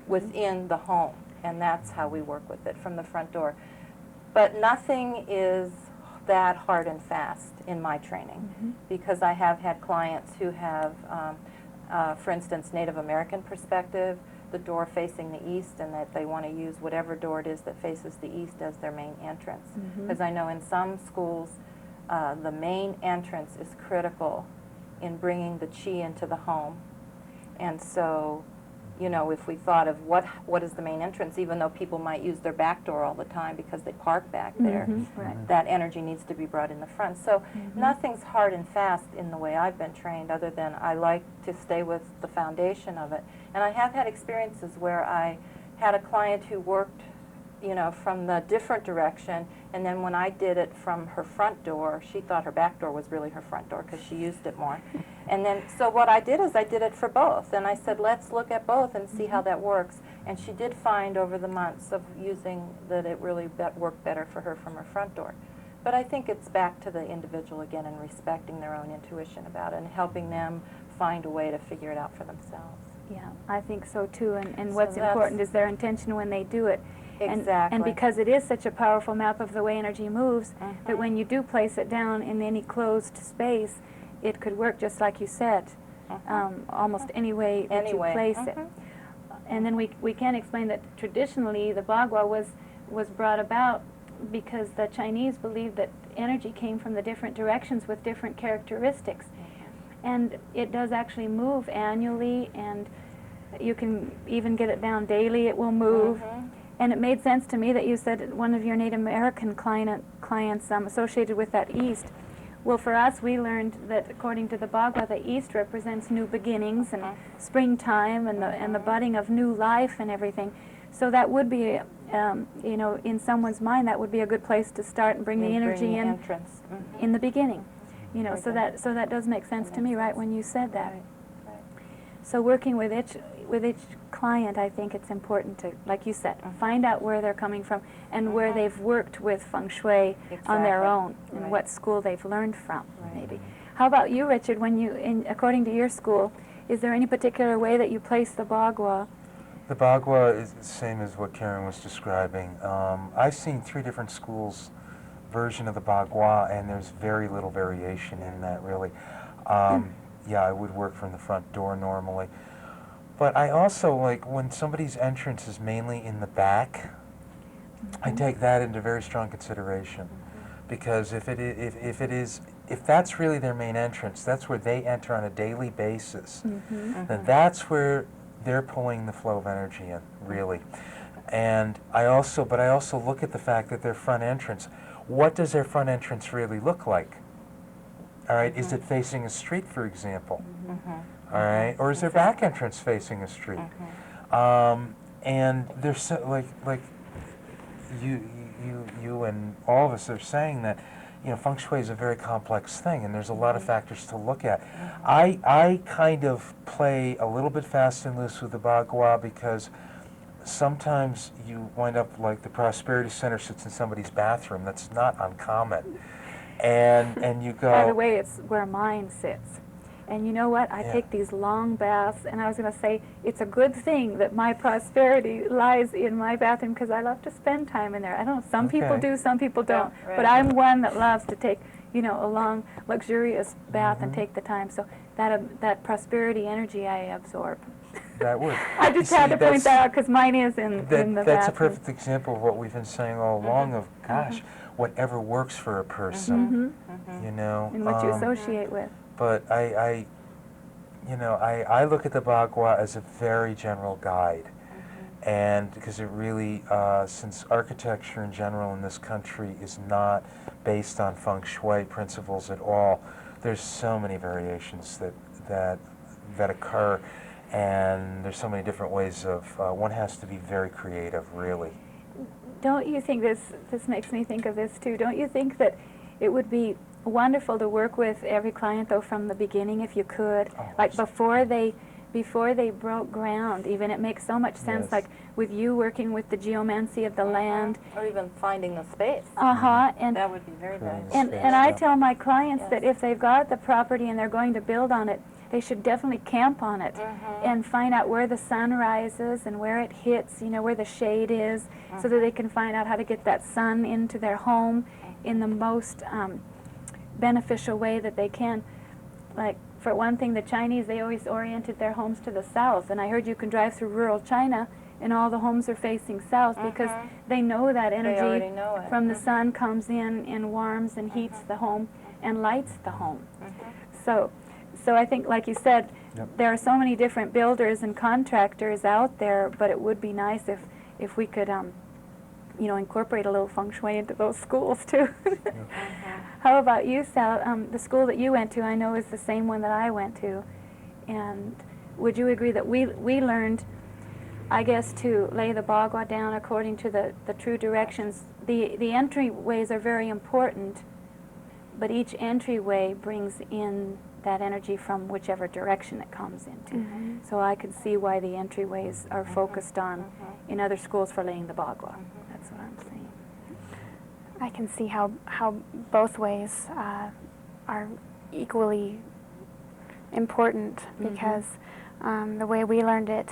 within the home, and that's how we work with it from the front door. But nothing is that hard and fast in my training, because I have had clients who have, for instance, Native American perspective, the door facing the east, and that they want to use whatever door it is that faces the east as their main entrance. Because I know in some schools, the main entrance is critical in bringing the chi into the home. And so, you know, if we thought of what is the main entrance, even though people might use their back door all the time because they park back there, that energy needs to be brought in the front. So nothing's hard and fast in the way I've been trained, other than I like to stay with the foundation of it. And I have had experiences where I had a client who worked, you know, from the different direction, and then when I did it from her front door, she thought her back door was really her front door because she used it more. And then, so what I did is I did it for both, and I said, let's look at both and see how that works. And she did find over the months of using that it really worked better for her from her front door. But I think it's back to the individual again, and respecting their own intuition about it, and helping them find a way to figure it out for themselves. Yeah, I think so too. And So what's that's- important is their intention when they do it. Exactly. And because it is such a powerful map of the way energy moves, that when you do place it down in any closed space, it could work just like you said, almost any way that you place it. And then we can explain that traditionally the Bagua was brought about because the Chinese believed that energy came from the different directions with different characteristics. And it does actually move annually, and you can even get it down daily, it will move. And it made sense to me that you said one of your Native American clients associated with that east. Well, for us, we learned that according to the Bagua, the east represents new beginnings and springtime and the budding of new life and everything. So that would be, you know, in someone's mind, that would be a good place to start and bring the energy in in the beginning. You know, so that does make sense to me, right, when you said that. So working with each client, I think it's important to, like you said, find out where they're coming from and where they've worked with Feng Shui on their own, and what school they've learned from, maybe. How about you, Richard? When you, according to your school, is there any particular way that you place the Bagua The Bagua is the same as what Karen was describing. I've seen 3 different schools' version of the Bagua, and there's very little variation in that, really. Yeah, I would work from the front door normally. But I also, like, when somebody's entrance is mainly in the back, I take that into very strong consideration. Because if that's really their main entrance, that's where they enter on a daily basis, then that's where they're pulling the flow of energy in, really. And I also look at the fact that their front entrance, what does their front entrance really look like? All right, is it facing a street, for example? All right, or is their back entrance facing a street? And there's so, like you and all of us are saying that, you know, Feng Shui is a very complex thing, and there's a lot of factors to look at. I kind of play a little bit fast and loose with the Bagua because sometimes you wind up like the prosperity center sits in somebody's bathroom. That's not uncommon. And you go... By the way, it's where mine sits. And you know what? I Yeah. take these long baths, and I was going to say it's a good thing that my prosperity lies in my bathroom because I love to spend time in there. I don't know, some people Okay. do, some people don't. Right. But I'm one that loves to take, you know, a long, luxurious bath and take the time. So that prosperity energy I absorb. That would. I just had to point that out because mine is in the bathroom. That's a perfect example of what we've been saying all along of, gosh, whatever works for a person, you know. And what you associate with. But I look at the Bagua as a very general guide. And because it really, since architecture in general in this country is not based on Feng Shui principles at all, there's so many variations that occur, and there's so many different ways of, one has to be very creative, really. Don't you think this makes me think of this too? Don't you think that it would be wonderful to work with every client though from the beginning if you could, like before they broke ground? Even it makes so much sense, Yes. like with you working with the geomancy of the land. Or even finding the space. And That would be very valuable. and I tell my clients that if they've got the property and they're going to build on it, they should definitely camp on it and find out where the sun rises and where it hits, you know, where the shade is, so that they can find out how to get that sun into their home in the most beneficial way that they can. Like, for one thing, the Chinese, they always oriented their homes to the south, and I heard you can drive through rural China and all the homes are facing south because they know that energy already know it. from the sun comes in and warms and heats the home and lights the home. So I think, like you said, there are so many different builders and contractors out there, but it would be nice if we could, you know, incorporate a little Feng Shui into those schools too. How about you, Sal? The school that you went to, I know, is the same one that I went to. And would you agree that we learned, I guess, to lay the Bagua down according to the true directions? The entryways are very important, but each entryway brings in that energy from whichever direction it comes into. So I could see why the entryways are focused on in other schools for laying the Bagua. That's what I'm saying. I can see how both ways are equally important because the way we learned it,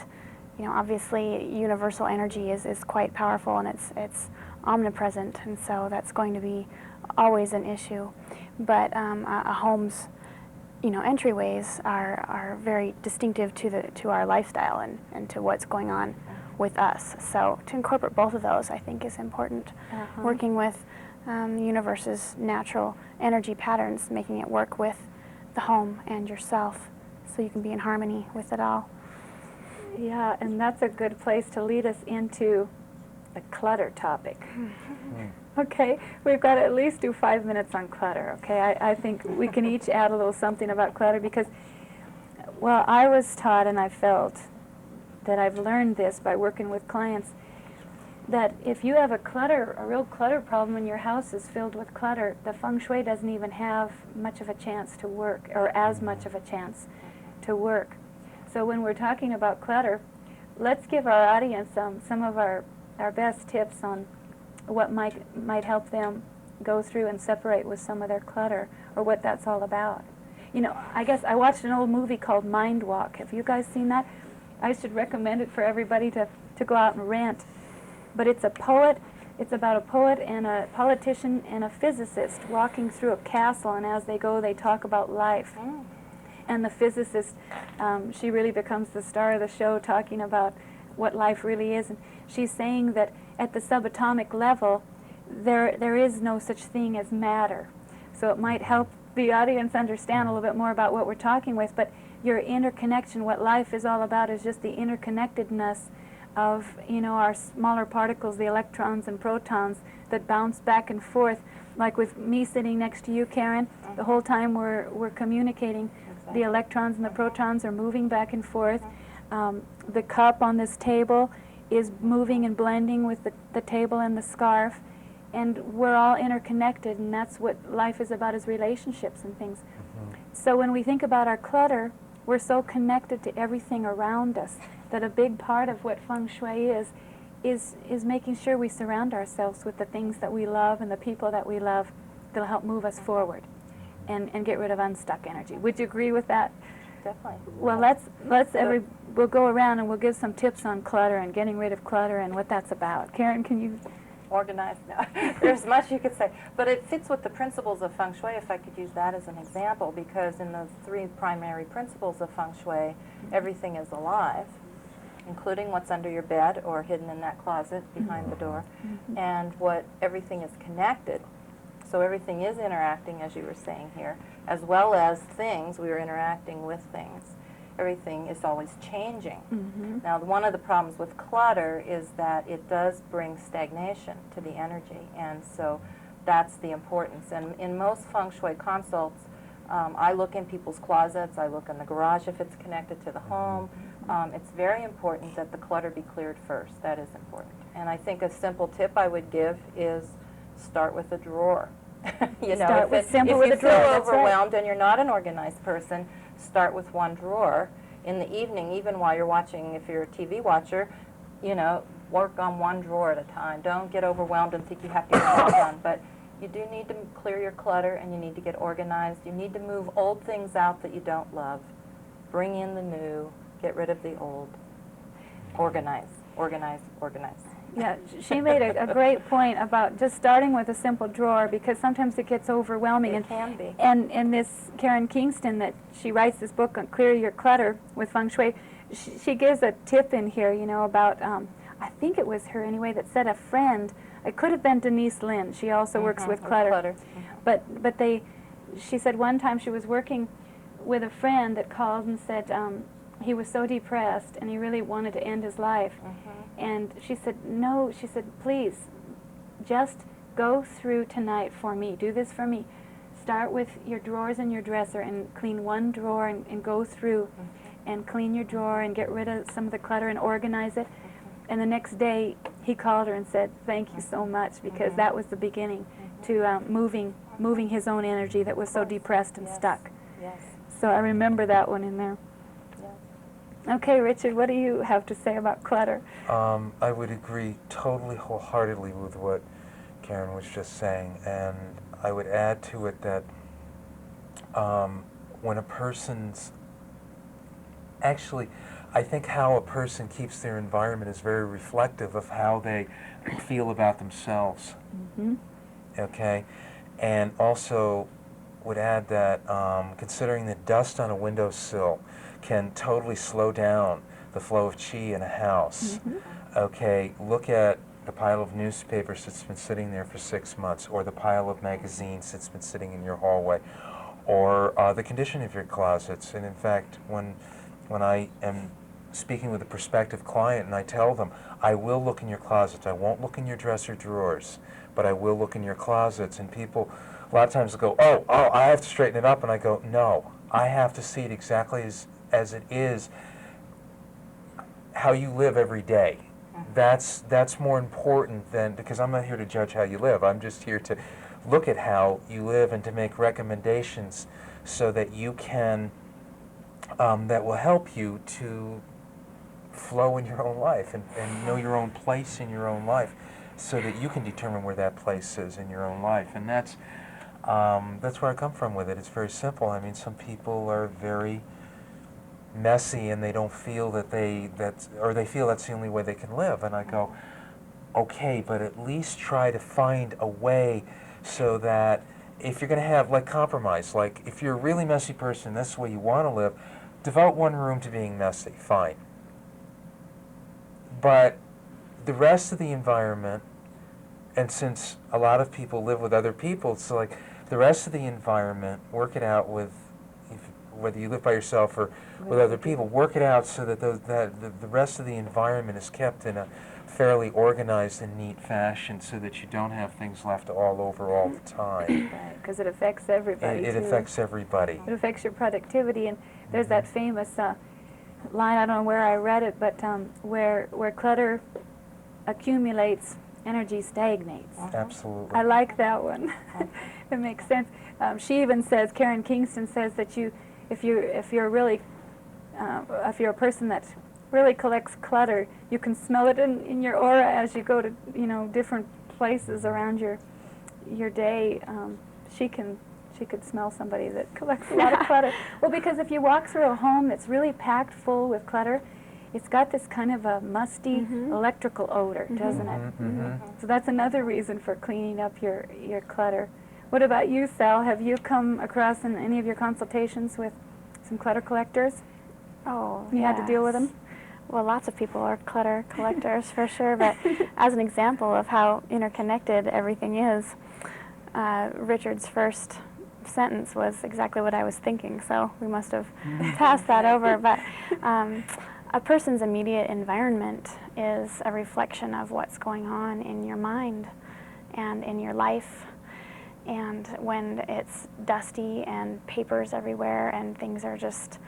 you know, obviously universal energy is quite powerful and it's omnipresent, and so that's going to be always an issue. But a home's, you know, entryways are very distinctive to our lifestyle and to what's going on with us. So to incorporate both of those, I think, is important. Working with the universe's natural energy patterns, making it work with the home and yourself, so you can be in harmony with it all. Yeah, and that's a good place to lead us into the clutter topic. Okay, we've got to at least do 5 minutes on clutter, okay? I think we can each add a little something about clutter because, well, I was taught and I felt that I've learned this by working with clients, that if you have a real clutter problem and your house is filled with clutter, the Feng Shui doesn't even have much of a chance to work, or as much of a chance to work. So when we're talking about clutter, let's give our audience some of our best tips on what might help them go through and separate with some of their clutter, or what that's all about. You know, I guess I watched an old movie called Mind Walk. Have you guys seen that? I should recommend it for everybody to go out and rent. But it's a poet. It's about a poet and a politician and a physicist walking through a castle, and as they go, they talk about life. And the physicist, she really becomes the star of the show, talking about what life really is. And she's saying that at the subatomic level, there is no such thing as matter. So it might help the audience understand a little bit more about what we're talking with, but your interconnection, what life is all about, is just the interconnectedness of, you know, our smaller particles, the electrons and protons that bounce back and forth. Like with me sitting next to you, Karen, the whole time we're communicating, the electrons and the protons are moving back and forth. The cup on this table is moving and blending with the table and the scarf, and we're all interconnected, and that's what life is about, is relationships and things. So when we think about our clutter, we're so connected to everything around us that a big part of what Feng Shui is making sure we surround ourselves with the things that we love and the people that we love that'll help move us forward and get rid of unstuck energy. Would you agree with that? Definitely. Well, we'll go around and we'll give some tips on clutter and getting rid of clutter and what that's about. Karen, can you? Organized now. There's much you could say, but it fits with the principles of Feng Shui, if I could use that as an example, because in the 3 primary principles of Feng Shui, everything is alive, including what's under your bed or hidden in that closet behind the door, and everything is connected. So everything is interacting, as you were saying here, as well as things. We are interacting with things. Everything is always changing. Now, one of the problems with clutter is that it does bring stagnation to the energy, and so that's the importance. And in most Feng Shui consults, I look in people's closets, I look in the garage if it's connected to the home. It's very important that the clutter be cleared first. That is important. And I think a simple tip I would give is start with a drawer. You know, Start with if you a feel drawer, that's right. overwhelmed and you're not an organized person, start with one drawer. In the evening, even while you're watching, if you're a TV watcher, you know, work on one drawer at a time. Don't get overwhelmed and think you have to get it all done. But you do need to clear your clutter, and you need to get organized. You need to move old things out that you don't love. Bring in the new. Get rid of the old. Organize, organize, organize. Yeah, she made a great point about just starting with a simple drawer, because sometimes it gets overwhelming. It can be. And this Karen Kingston, that she writes this book on Clear Your Clutter with Feng Shui, she gives a tip in here, you know, about, I think it was her anyway, that said a friend, it could have been Denise Lynn, she also works with clutter. But she said one time she was working with a friend that called and said he was so depressed and he really wanted to end his life. And she said, no, she said, please, just go through tonight for me. Do this for me. Start with your drawers in your dresser and clean one drawer and go through and clean your drawer and get rid of some of the clutter and organize it. And the next day, he called her and said, thank you so much, because that was the beginning to moving his own energy that was so depressed and stuck. Yes. So I remember that one in there. Okay, Richard, what do you have to say about clutter? I would agree totally wholeheartedly with what Karen was just saying, and I would add to it that when a person's, actually, I think how a person keeps their environment is very reflective of how they feel about themselves. Okay? And also would add that considering that dust on a windowsill can totally slow down the flow of chi in a house. Okay, look at the pile of newspapers that's been sitting there for 6 months, or the pile of magazines that's been sitting in your hallway, or the condition of your closets. And in fact, when I am speaking with a prospective client and I tell them, I will look in your closets, I won't look in your dresser drawers, but I will look in your closets, and people a lot of times go, oh, I have to straighten it up, and I go, no, I have to see it exactly as it is, how you live every day. That's more important than, because I'm not here to judge how you live, I'm just here to look at how you live and to make recommendations so that you can, that will help you to flow in your own life and know your own place in your own life, so that you can determine where that place is in your own life. And that's where I come from with it. It's very simple. I mean, some people are very messy and they don't feel that or they feel that's the only way they can live. And I go, okay, but at least try to find a way so that if you're going to have, like, compromise, like if you're a really messy person, that's the way you want to live, devote one room to being messy, fine. But the rest of the environment, and since a lot of people live with other people, it's like the rest of the environment, work it out with, whether you live by yourself or with other people, work it out so that the rest of the environment is kept in a fairly organized and neat fashion so that you don't have things left all over all the time. Right, because it affects everybody, It too. affects everybody. It affects your productivity, and there's that famous line, I don't know where I read it, but where clutter accumulates, energy stagnates. Absolutely. I like that one. It makes sense. She even says, Karen Kingston says that if you're a person that really collects clutter, you can smell it in your aura as you go to different places around your day. She could smell somebody that collects a lot of clutter. Well, because if you walk through a home that's really packed full with clutter, it's got this kind of a musty electrical odor, doesn't it? So that's another reason for cleaning up your clutter. What about you, Sal? Have you come across in any of your consultations with some clutter collectors? Oh, You had to deal with them? Well, lots of people are clutter collectors for sure, but as an example of how interconnected everything is, Richard's first sentence was exactly what I was thinking, so we must have passed that over. But a person's immediate environment is a reflection of what's going on in your mind and in your life. And when it's dusty and papers everywhere and things are just,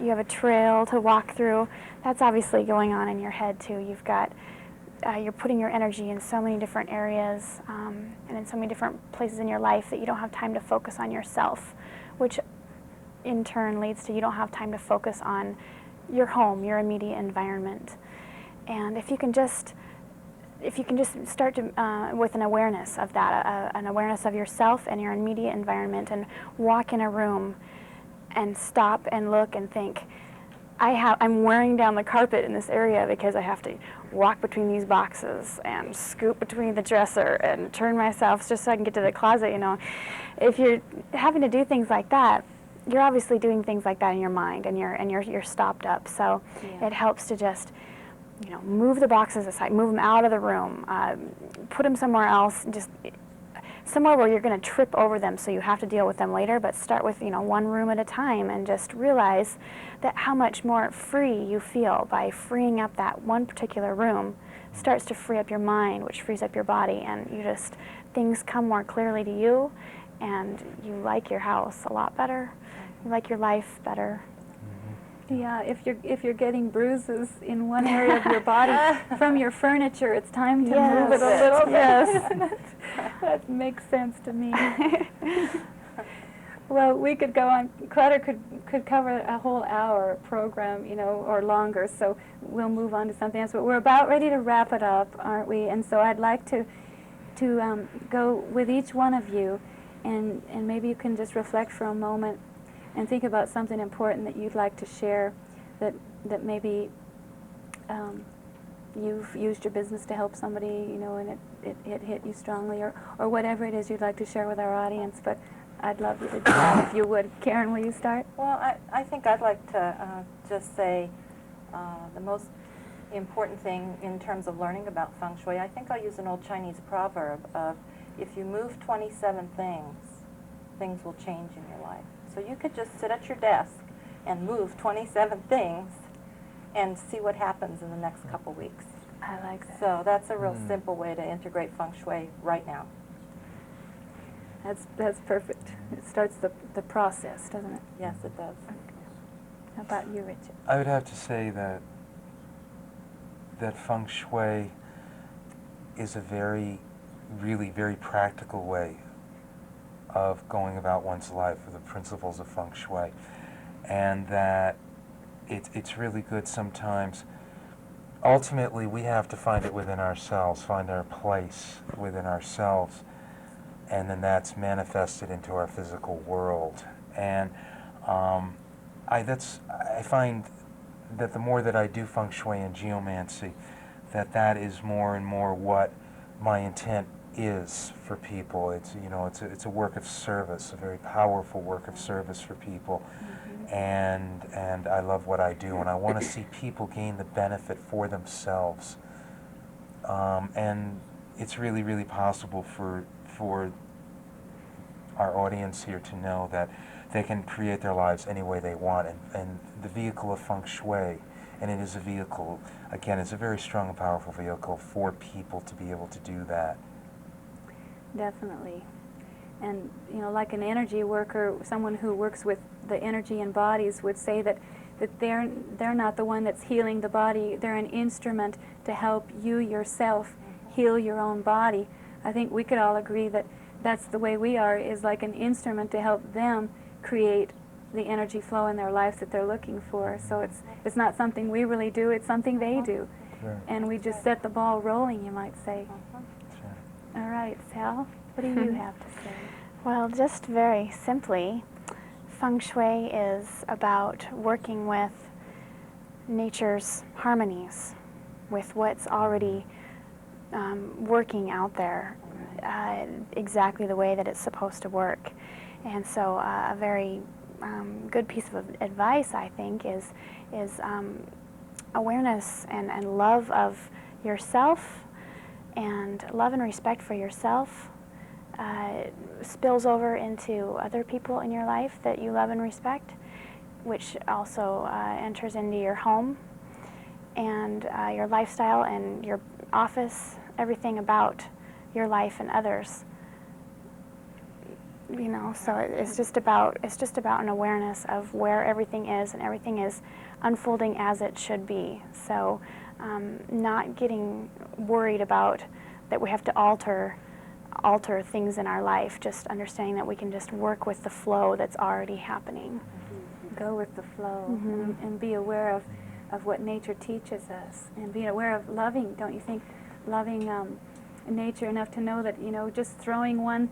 you have a trail to walk through, that's obviously going on in your head too. You've got, you're putting your energy in so many different areas and in so many different places in your life that you don't have time to focus on yourself, which in turn leads to you don't have time to focus on your home, your immediate environment. And if you can just start to, with an awareness of that, an awareness of yourself and your immediate environment, and walk in a room and stop and look and think, I'm wearing down the carpet in this area because I have to walk between these boxes and scoop between the dresser and turn myself just so I can get to the closet, If you're having to do things like that, you're obviously doing things like that in your mind, and you're stopped up. So it helps to just, move the boxes aside, move them out of the room, put them somewhere else, just somewhere where you're going to trip over them so you have to deal with them later, but start with, one room at a time, and just realize that how much more free you feel by freeing up that one particular room starts to free up your mind, which frees up your body, and things come more clearly to you, and you like your house a lot better, you like your life better. Yeah, if you're getting bruises in one area of your body from your furniture, it's time to move it a little bit. Yes. That makes sense to me. Well, we could go on. Clutter could cover a whole hour program, or longer. So we'll move on to something else. But we're about ready to wrap it up, aren't we? And so I'd like to go with each one of you, and maybe you can just reflect for a moment and think about something important that you'd like to share, that maybe you've used your business to help somebody, and it hit you strongly, or whatever it is you'd like to share with our audience. But I'd love you to do that if you would. Karen, will you start? Well, I think I'd like to just say the most important thing in terms of learning about Feng Shui, I think I'll use an old Chinese proverb of, if you move 27 things, things will change in your life. So you could just sit at your desk and move 27 things and see what happens in the next couple weeks. I like that. So that's a real simple way to integrate Feng Shui right now. That's perfect. It starts the process, doesn't it? Yes, it does. Okay. How about you, Richard? I would have to say that Feng Shui is a really very practical way of going about one's life with the principles of Feng Shui, and that it's really good sometimes. Ultimately, we have to find it within ourselves, find our place within ourselves, and then that's manifested into our physical world. And I find that the more that I do feng shui and geomancy, that is more and more what my intent is for people. It's, you know, it's a work of service, a very powerful work of service for people. And I love what I do, and I want to see people gain the benefit for themselves. And it's really, really possible for our audience here to know that they can create their lives any way they want. And the vehicle of feng shui, and it is a vehicle, again, it's a very strong and powerful vehicle for people to be able to do that. Definitely. And, you know, like an energy worker, someone who works with the energy in bodies would say that they're not the one that's healing the body. They're an instrument to help you yourself heal your own body. I think we could all agree that that's the way we are, is like an instrument to help them create the energy flow in their lives that they're looking for. So it's not something we really do, it's something they do. Sure. And we just set the ball rolling, you might say. Sure. All right, Sal, what do you have to say? Well, just very simply, Feng Shui is about working with nature's harmonies, with what's already working out there exactly the way that it's supposed to work. And so a very good piece of advice, I think, is awareness and love of yourself, and love and respect for yourself spills over into other people in your life that you love and respect, which also enters into your home and your lifestyle and your office, everything about your life and others. You know, so it's just about an awareness of where everything is, and everything is unfolding as it should be. So not getting worried about that we have to alter things in our life, just understanding that we can just work with the flow that's already happening. Go with the flow, and be aware of what nature teaches us, and be aware of loving, don't you think, loving nature enough to know that, you know, just throwing one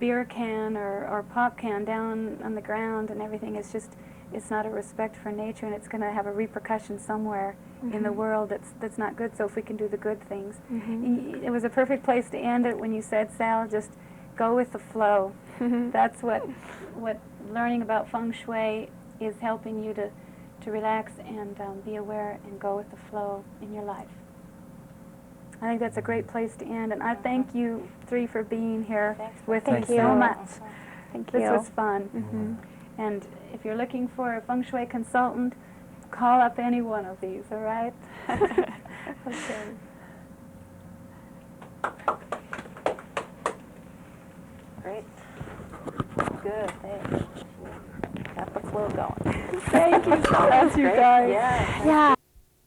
beer can or pop can down on the ground and everything is just, it's not a respect for nature, and it's going to have a repercussion somewhere in the world that's not good. So if we can do the good things. It was a perfect place to end it when you said, Sal, just go with the flow. That's what learning about feng shui is helping you to relax and be aware and go with the flow in your life. I think that's a great place to end, and I thank you three for being here with me so much. Thank you. This was fun. And if you're looking for a feng shui consultant, call up any one of these, all right? Okay. Great. Good, thanks. Got the flow going. Thank you so much, you guys. Yeah. Yeah,